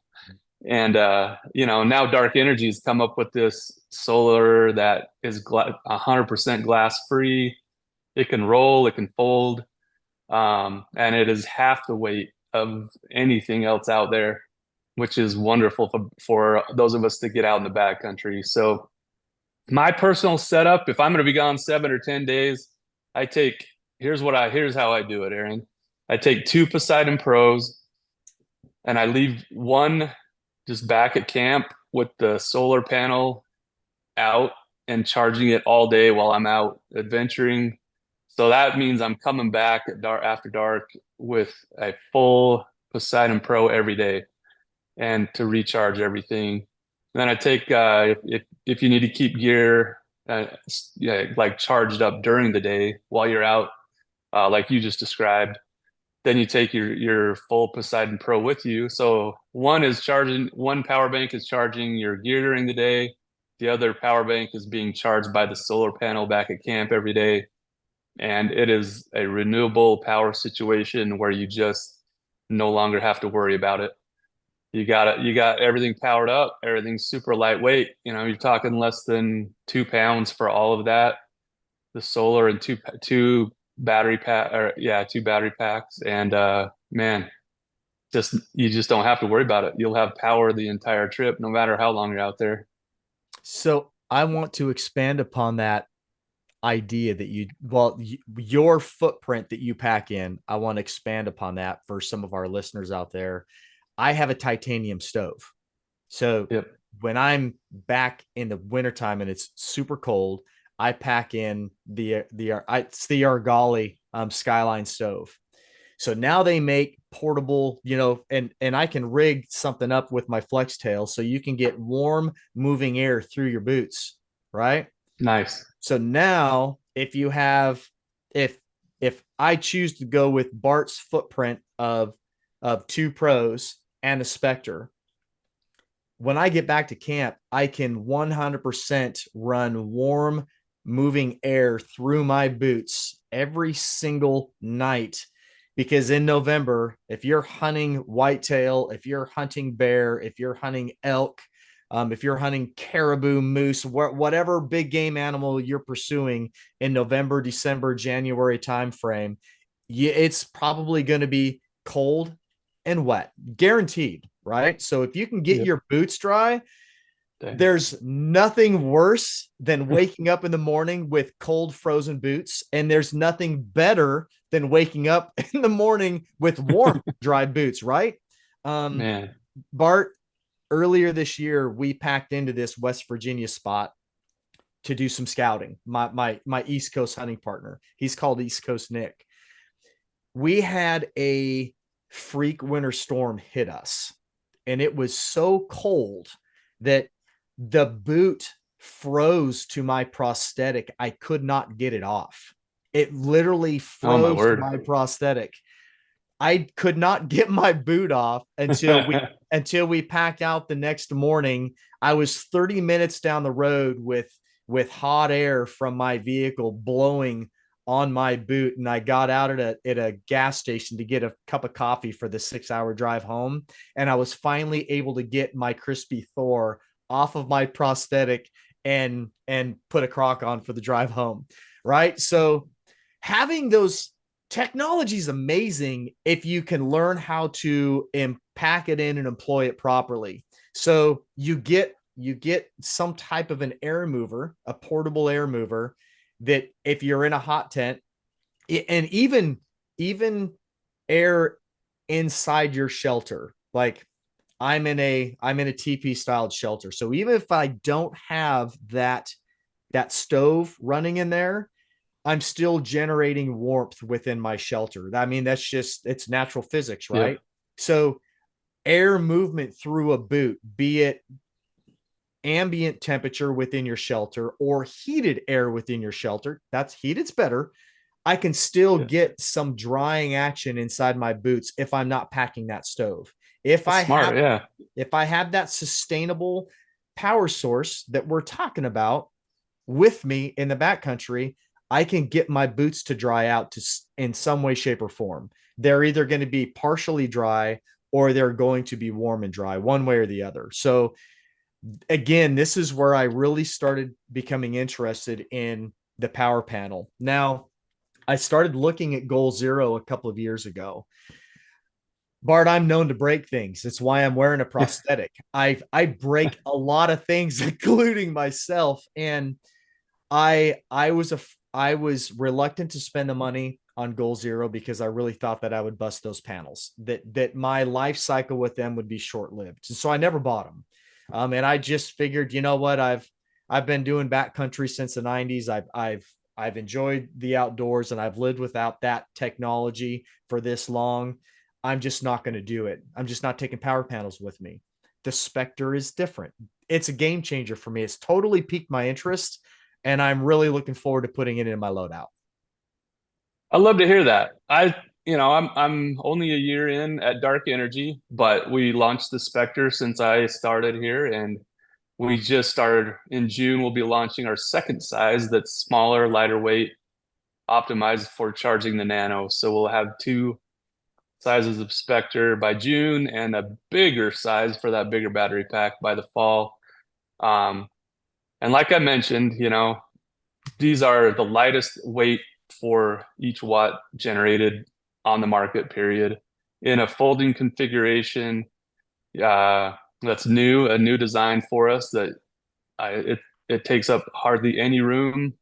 And now Dark Energy has come up with this solar that is 100% glass free. It can roll, it can fold, and it is half the weight of anything else out there, which is wonderful for those of us to get out in the backcountry. So my personal setup, if I'm going to be gone 7 or 10 days, here's how I do it, Aaron. I take 2 Poseidon Pros and I leave one just back at camp with the solar panel out and charging it all day while I'm out adventuring. So that means I'm coming back after dark with a full Poseidon Pro every day and to recharge everything. Then I take if you need to keep gear like charged up during the day while you're out, like you just described, then you take your full Poseidon Pro with you. So one power bank is charging your gear during the day. The other power bank is being charged by the solar panel back at camp every day. And it is a renewable power situation where you just no longer have to worry about it. You got everything powered up, everything's super lightweight. You're talking less than 2 pounds for all of that. The solar and two battery pack, or yeah, 2 battery packs, and man, just you just don't have to worry about it. You'll have power the entire trip, no matter how long you're out there.
So I want to expand upon that idea that your footprint that you pack in. I want to expand upon that for some of our listeners out there. I have a titanium stove. So
Yep.
when I'm back in the wintertime and it's super cold, I pack in it's the Argali Skyline stove. So now they make portable, and I can rig something up with my flex tail so you can get warm moving air through your boots, right?
Nice.
So now if I choose to go with Bart's footprint of 2 Pros and a Spectre, when I get back to camp, I can 100% run warm moving air through my boots every single night. Because in November, if you're hunting whitetail, if you're hunting bear, if you're hunting elk, if you're hunting caribou, moose, whatever big game animal you're pursuing in November, December, January timeframe, it's probably going to be cold and wet, guaranteed, right? So if you can get
Yep.
your boots dry,
Dang.
there's nothing worse than waking up in the morning with cold, frozen boots. And there's nothing better than waking up in the morning with warm, dry boots, right?
Man.
Bart, earlier this year, we packed into this West Virginia spot to do some scouting. My East Coast hunting partner, he's called East Coast Nick. We had a freak winter storm hit us, and it was so cold that the boot froze to my prosthetic. I could not get it off. It literally
Oh my
froze to
word.
my prosthetic. I could not get my boot off until we packed out the next morning. I was 30 minutes down the road with hot air from my vehicle blowing on my boot, and I got out at a gas station to get a cup of coffee for the 6-hour drive home, and I was finally able to get my crispy Thor off of my prosthetic and put a crock on for the drive home, right? So having those technology is amazing if you can learn how to pack it in and employ it properly. So you get some type of an air mover, a portable air mover, that if you're in a hot tent, and even air inside your shelter, like I'm in a TP styled shelter. So even if I don't have that stove running in there, I'm still generating warmth within my shelter. I mean, it's natural physics, right?
Yep.
So air movement through a boot, be it ambient temperature within your shelter or heated air within your shelter, that's heated's better. I can still get some drying action inside my boots if I'm not packing that stove. If
That's
I
smart.
have
Yeah.
if I have that sustainable power source that we're talking about with me in the backcountry, I can get my boots to dry out in some way, shape, or form. They're either going to be partially dry or they're going to be warm and dry, one way or the other. So again, this is where I really started becoming interested in the power panel. Now, I started looking at Goal Zero a couple of years ago. Bart, I'm known to break things. That's why I'm wearing a prosthetic. I break a lot of things, including myself. And I was reluctant to spend the money on Goal Zero because I really thought that I would bust those panels, that my life cycle with them would be short lived. And so I never bought them. And I just figured, you know what, I've been doing backcountry since the 90s. I've enjoyed the outdoors and I've lived without that technology for this long. I'm just not going to do it. I'm just not taking power panels with me. The Spectre is different. It's a game changer for me. It's totally piqued my interest, and I'm really looking forward to putting it in my loadout.
I love to hear that. I'm only a year in at Dark Energy, but we launched the Spectre since I started here, and we just started in June. We'll be launching our second size that's smaller, lighter weight, optimized for charging the Nano. So we'll have 2 sizes of Spectre by June and a bigger size for that bigger battery pack by the fall. And like I mentioned, these are the lightest weight for each watt generated on the market, period, in a folding configuration. That's new, a new design for us that it takes up hardly any room,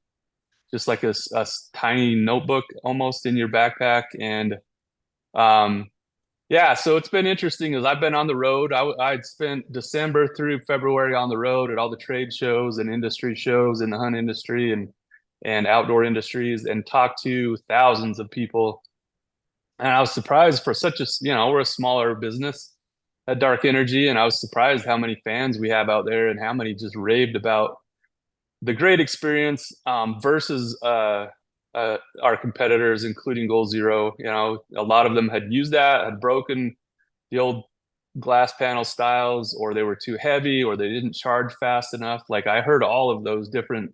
just like a tiny notebook almost in your backpack. And yeah, so it's been interesting as I've been on the road. I'd spent December through February on the road at all the trade shows and industry shows in the hunt industry and outdoor industries, and talked to thousands of people. And I was surprised for such a, we're a smaller business at Dark Energy, and I was surprised how many fans we have out there and how many just raved about the great experience versus our competitors, including Goal Zero. A lot of them had used that, had broken the old glass panel styles, or they were too heavy, or they didn't charge fast enough. Like, I heard all of those different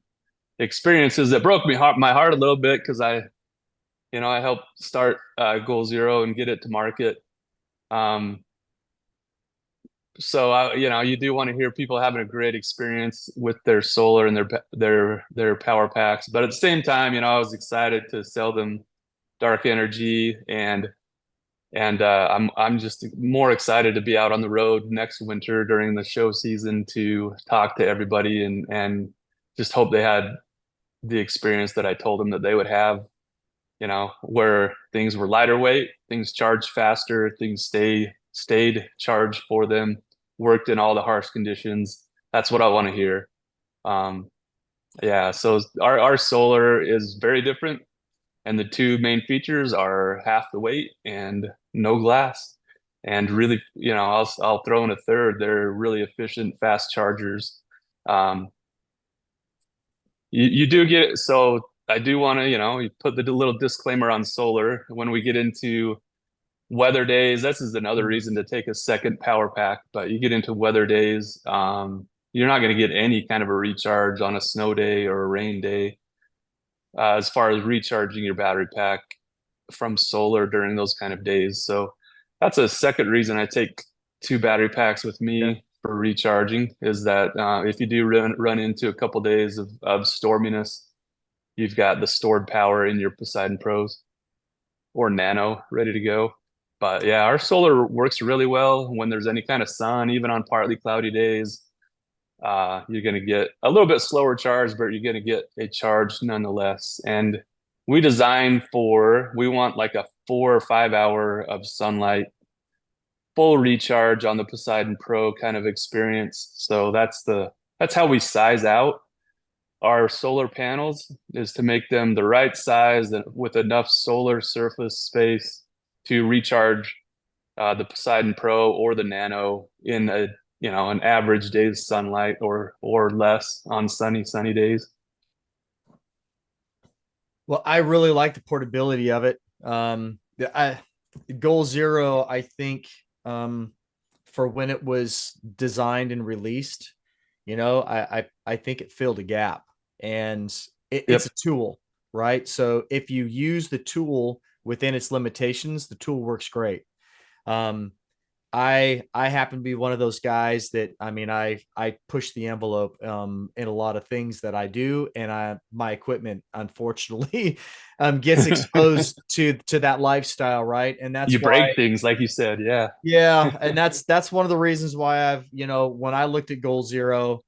experiences that broke my heart a little bit, because I helped start Goal Zero and get it to market. So you do want to hear people having a great experience with their solar and their power packs, but at the same time, I was excited to sell them Dark Energy, and I'm just more excited to be out on the road next winter during the show season to talk to everybody and just hope they had the experience that I told them that they would have. Where things were lighter weight, things charged faster, things stayed charged for them, worked in all the harsh conditions. That's what I want to hear. Yeah, so our solar is very different, and the two main features are half the weight and no glass. And really, I'll throw in a third. They're really efficient, fast chargers. You do get, so I do want to, you put the little disclaimer on solar. When we get into weather days, this is another reason to take a second power pack, but you get into weather days, you're not going to get any kind of a recharge on a snow day or a rain day, as far as recharging your battery pack from solar during those kind of days. So that's a second reason I take two battery packs with me for recharging, is that if you do run into a couple days of storminess, you've got the stored power in your Poseidon Pros or Nano ready to go. But yeah, our solar works really well when there's any kind of sun, even on partly cloudy days. You're going to get a little bit slower charge, but you're going to get a charge nonetheless. And we want like a 4 or 5 hour of sunlight, full recharge on the Poseidon Pro kind of experience. So that's how we size out our solar panels, is to make them the right size and with enough solar surface space to recharge the Poseidon Pro or the Nano in an average day's sunlight or less on sunny days.
Well, I really like the portability of it. Goal Zero, I think, for when it was designed and released, I think it filled a gap, and it's a tool, right? So if you use the tool within its limitations, the tool works great. I happen to be one of those guys that, I push the envelope in a lot of things that I do, and my equipment unfortunately gets exposed to that lifestyle, right? And that's
you
why
break things, like you said.
yeah, and that's one of the reasons why I've, when I looked at Goal Zero,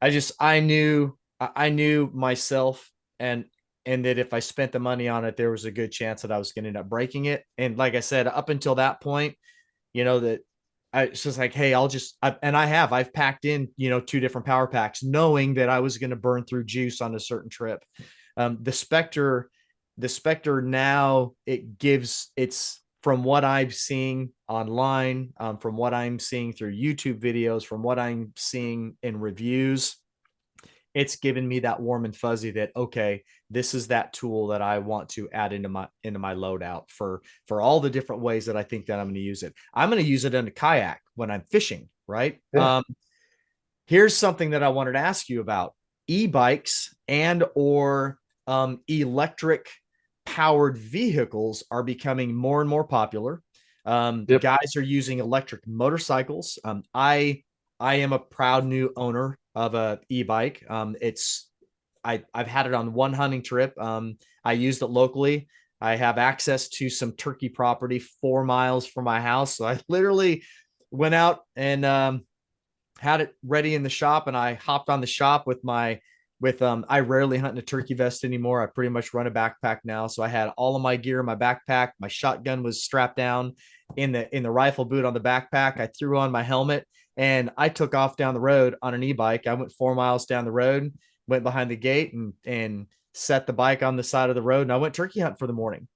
I knew myself, and that if I spent the money on it, there was a good chance that I was going to end up breaking it. And like I said, up until that point, that it's just like, hey, I've packed in, 2 different power packs, knowing that I was going to burn through juice on a certain trip. The Spectre now, it's from what I'm seeing online, from what I'm seeing through YouTube videos, from what I'm seeing in reviews, it's given me that warm and fuzzy that, okay, this is that tool that I want to add into my loadout for all the different ways that I think that I'm going to use it. I'm going to use it in a kayak when I'm fishing, right?
Yeah.
Here's something that I wanted to ask you about: e-bikes and or electric powered vehicles are becoming more and more popular. Guys are using electric motorcycles. I am a proud new owner of a e-bike. It's I've had it on one hunting trip. I used it locally. I have access to some turkey property 4 miles from my house. So I literally went out and had it ready in the shop, and I hopped on the shop with I rarely hunt in a turkey vest anymore. I pretty much run a backpack now. So I had all of my gear in my backpack. My shotgun was strapped down in the rifle boot on the backpack. I threw on my helmet and I took off down the road on an e-bike. I went 4 miles down the road, went behind the gate and set the bike on the side of the road, and I went turkey hunt for the morning.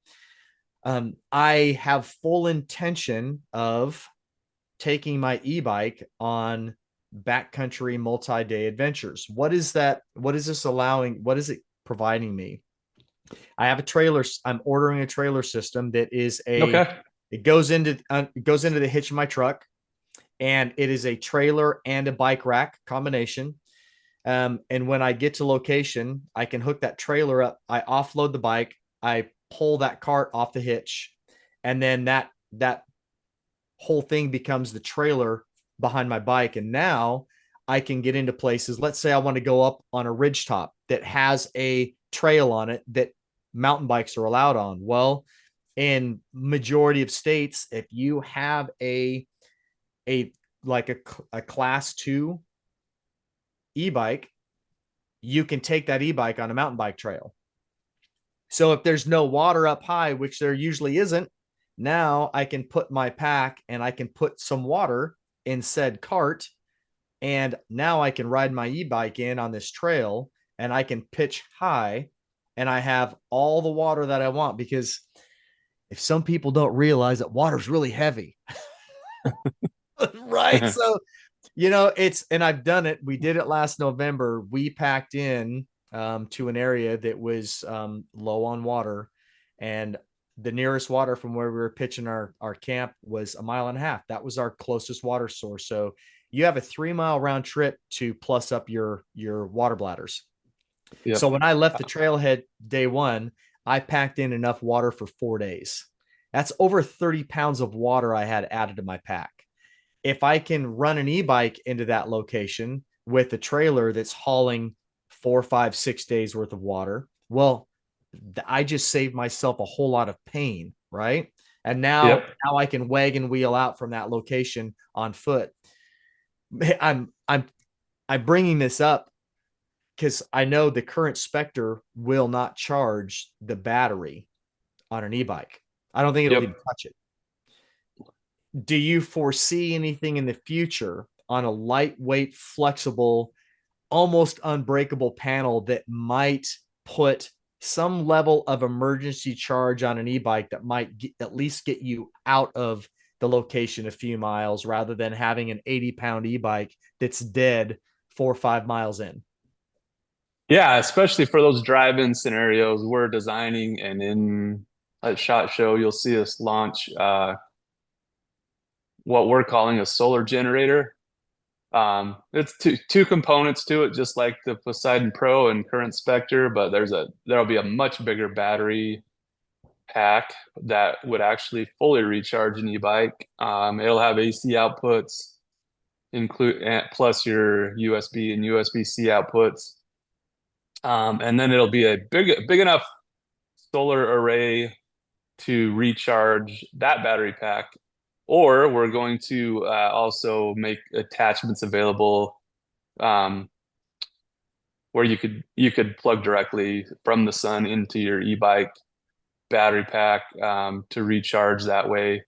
I have full intention of taking my e-bike on backcountry multi-day adventures. What is that? What is this allowing? What is it providing me? I have a trailer. I'm ordering a trailer system that is it goes into the hitch of my truck, and it is a trailer and a bike rack combination. And when I get to location, I can hook that trailer up. I offload the bike. I pull that cart off the hitch, and then that whole thing becomes the trailer behind my bike. And now I can get into places. Let's say I want to go up on a ridge top that has a trail on it that mountain bikes are allowed on. Well, in majority of states, if you have a class 2 e-bike, you can take that e-bike on a mountain bike trail. So if there's no water up high, which there usually isn't, now I can put my pack and I can put some water in said cart, and now I can ride my e-bike in on this trail and I can pitch high, and I have all the water that I want. Because if some people don't realize that water's really heavy, right? So, and I've done it. We did it last November. We packed in to an area that was low on water, and the nearest water from where we were pitching our camp was 1.5 miles. That was our closest water source. So you have a 3-mile round trip to plus up your water bladders. Yep. So when I left the trailhead day one, I packed in enough water for 4 days. That's over 30 pounds of water I had added to my pack. If I can run an e-bike into that location with a trailer that's hauling 4, 5, 6 days worth of water, well, I just saved myself a whole lot of pain, right? And now I can wagon wheel out from that location on foot. I'm bringing this up because I know the current Spectre will not charge the battery on an e-bike. I don't think it'll even touch it. Do you foresee anything in the future on a lightweight, flexible, almost unbreakable panel that might put some level of emergency charge on an e-bike that might at least get you out of the location a few miles, rather than having an 80-pound e-bike that's dead 4 or 5 miles in?
Yeah, especially for those drive-in scenarios we're designing, and in a SHOT Show, you'll see us launch what we're calling a solar generator. It's two components to it, just like the Poseidon Pro and current Spectre, but there'll be a much bigger battery pack that would actually fully recharge an e-bike. It'll have AC outputs, plus your USB and USB-C outputs. And then it'll be a big enough solar array to recharge that battery pack. Or we're going to also make attachments available where you could plug directly from the sun into your e-bike battery pack to recharge that way.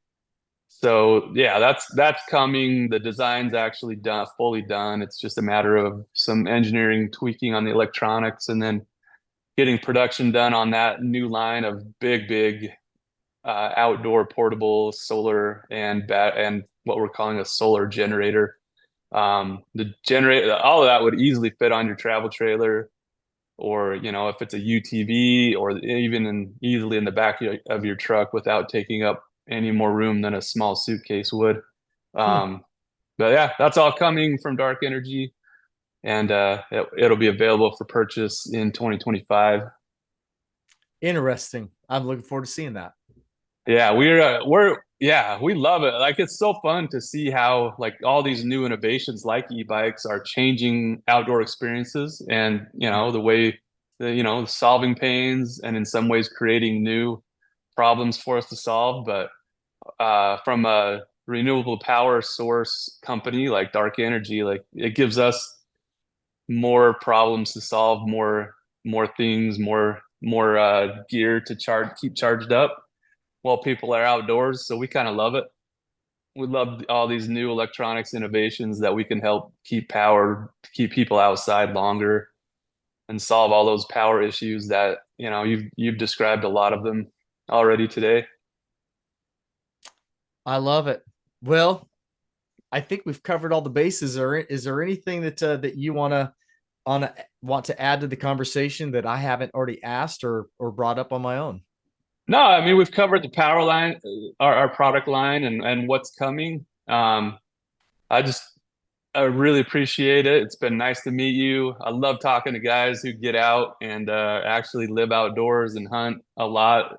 So yeah, that's coming. The design's actually fully done. It's just a matter of some engineering tweaking on the electronics, and then getting production done on that new line of big outdoor portable solar and what we're calling a solar generator. The generator, all of that would easily fit on your travel trailer, or if it's a UTV, or even easily in the back of your truck without taking up any more room than a small suitcase would. But yeah, that's all coming from Dark Energy, and it'll be available for purchase in 2025.
Interesting. I'm looking forward to seeing that.
Yeah, we love it. Like, it's so fun to see how all these new innovations like e-bikes are changing outdoor experiences, and the way solving pains and in some ways creating new problems for us to solve. But from a renewable power source company like Dark Energy, like it gives us more problems to solve, more things, more gear to keep charged up while people are outdoors. So we kind of love it. We love all these new electronics innovations that we can help keep power, keep people outside longer, and solve all those power issues that you've described a lot of them already today.
I love it. Well, I think we've covered all the bases. Is there anything that you want to add to the conversation that I haven't already asked or brought up on my own?
No, I mean we've covered the power line, our product line, and what's coming. I just I really appreciate it. It's been nice to meet you. I love talking to guys who get out and actually live outdoors and hunt a lot.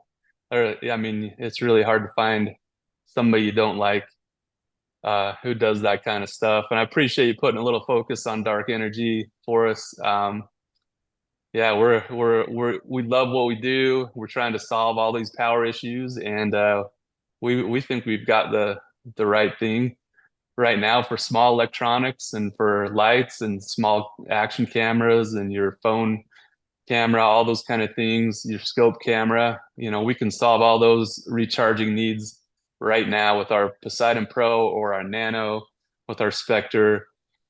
I mean, it's really hard to find somebody you don't like who does that kind of stuff. And I appreciate you putting a little focus on dark energy for us. Yeah, we love what we do. We're trying to solve all these power issues, and we think we've got the right thing right now for small electronics and for lights and small action cameras and your phone camera, all those kind of things, your scope camera. We can solve all those recharging needs right now with our Poseidon Pro or our Nano, with our Spectre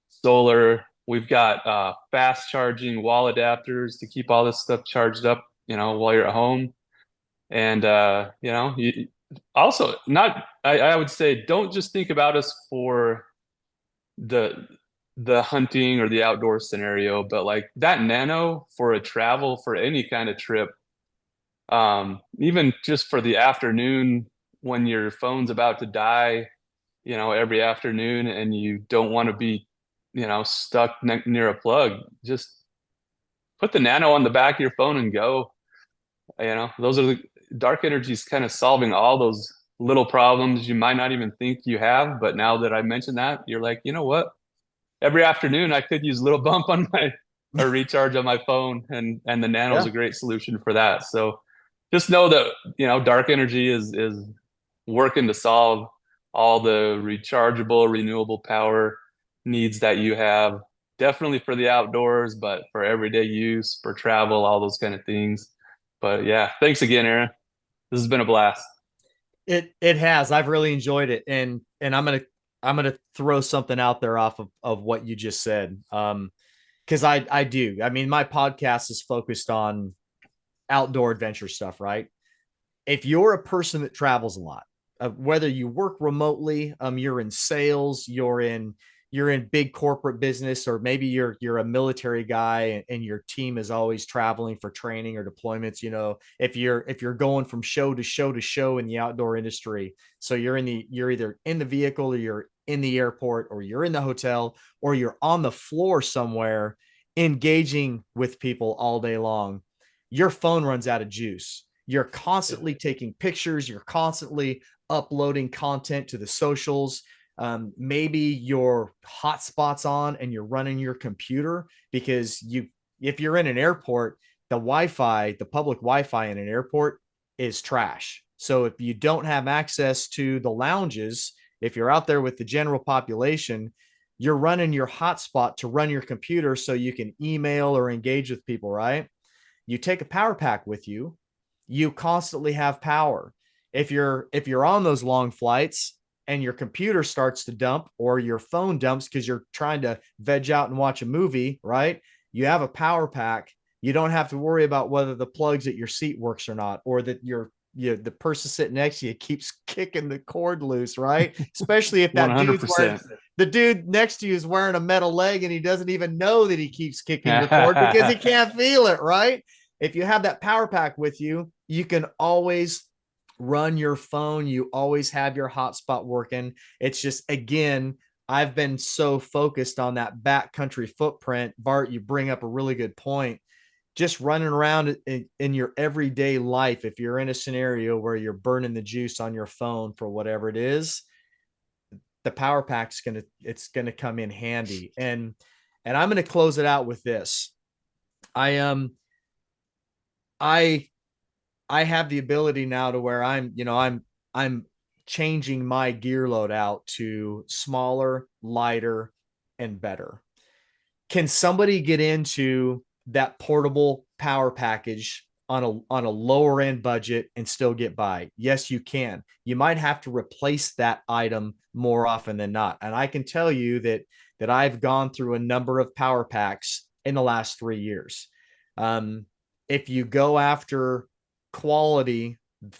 solar. We've got fast charging wall adapters to keep all this stuff charged up, while you're at home. And also not I would say don't just think about us for the hunting or the outdoor scenario, but like that Nano for a travel, for any kind of trip, even just for the afternoon when your phone's about to die, every afternoon, and you don't want to be stuck near a plug. Just put the Nano on the back of your phone and go. Those are the dark energies kind of solving all those little problems you might not even think you have. But now that I mentioned that, you're like, you know what? Every afternoon I could use a little bump on my a recharge on my phone, and the Nano is
Yeah.
a great solution for that. So just know that dark energy is working to solve all the rechargeable, renewable power needs that you have. Definitely for the outdoors, but for everyday use, for travel, all those kind of things. But yeah, thanks again, Aaron. This has been a blast.
It has. I've really enjoyed it, and I'm gonna throw something out there off of what you just said. Because I do. I mean, my podcast is focused on outdoor adventure stuff, right? If you're a person that travels a lot, whether you work remotely, you're in sales, you're in big corporate business, or maybe you're a military guy and your team is always traveling for training or deployments. If you're going from show to show to show in the outdoor industry, so you're either in the vehicle or you're in the airport or you're in the hotel or you're on the floor somewhere engaging with people all day long, your phone runs out of juice. You're constantly taking pictures, you're constantly uploading content to the socials. Maybe your hotspot's on and you're running your computer because if you're in an airport, the public Wi-Fi in an airport is trash. So if you don't have access to the lounges, if you're out there with the general population, you're running your hotspot to run your computer so you can email or engage with people, right? You take a power pack with you, you constantly have power. If you're on those long flights and your computer starts to dump or your phone dumps because you're trying to veg out and watch a movie, right? You have a power pack. You don't have to worry about whether the plugs at your seat works or not, or that the person sitting next to you keeps kicking the cord loose, right? Especially if that dude's wearing
100%.
the dude next to you is wearing a metal leg and he doesn't even know that he keeps kicking the cord because he can't feel it, right? If you have that power pack with you, you can always run your phone. You always have your hotspot working. It's just, again, I've been so focused on that backcountry footprint. Bart, you bring up a really good point. Just running around in your everyday life, if you're in a scenario where you're burning the juice on your phone for whatever it is, the power pack's gonna come in handy. And I'm gonna close it out with this. I I I have the ability now to where I'm changing my gear load out to smaller, lighter, and better. Can somebody get into that portable power package on a lower end budget and still get by? Yes, you can. You might have to replace that item more often than not. And I can tell you that I've gone through a number of power packs in the last 3 years. Um, if you go after quality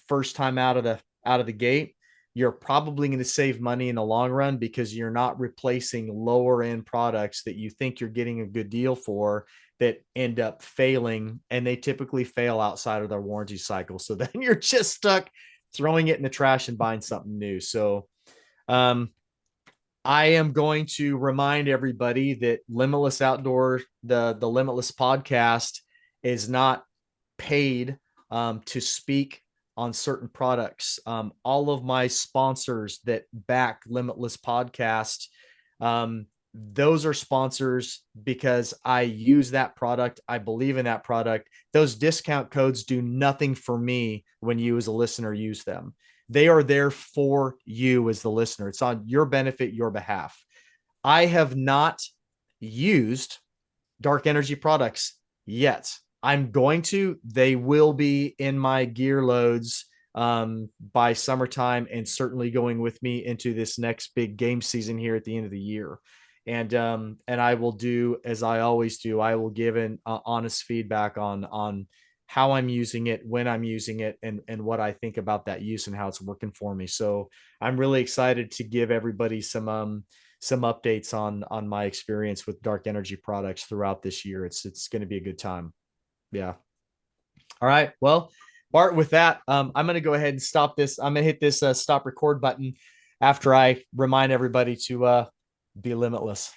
first time out of the gate, you're probably going to save money in the long run because you're not replacing lower end products that you think you're getting a good deal for that end up failing, and they typically fail outside of their warranty cycle. So then you're just stuck throwing it in the trash and buying something new. So um, I am going to remind everybody that Limitless Outdoor, the Limitless podcast, is not paid to speak on certain products. All of my sponsors that back Limitless Podcast, those are sponsors because I use that product. I believe in that product. Those discount codes do nothing for me when you as a listener use them. They are there for you as the listener. It's on your benefit, your behalf. I have not used dark energy products yet. I'm going to. They will be in my gear loads by summertime, and certainly going with me into this next big game season here at the end of the year. And I will do as I always do. I will give an honest feedback on how I'm using it, when I'm using it, and what I think about that use and how it's working for me. So I'm really excited to give everybody some updates on my experience with dark energy products throughout this year. It's going to be a good time. Yeah. All right. Well, Bart, with that, I'm going to go ahead and stop this. I'm going to hit this stop record button after I remind everybody to be limitless.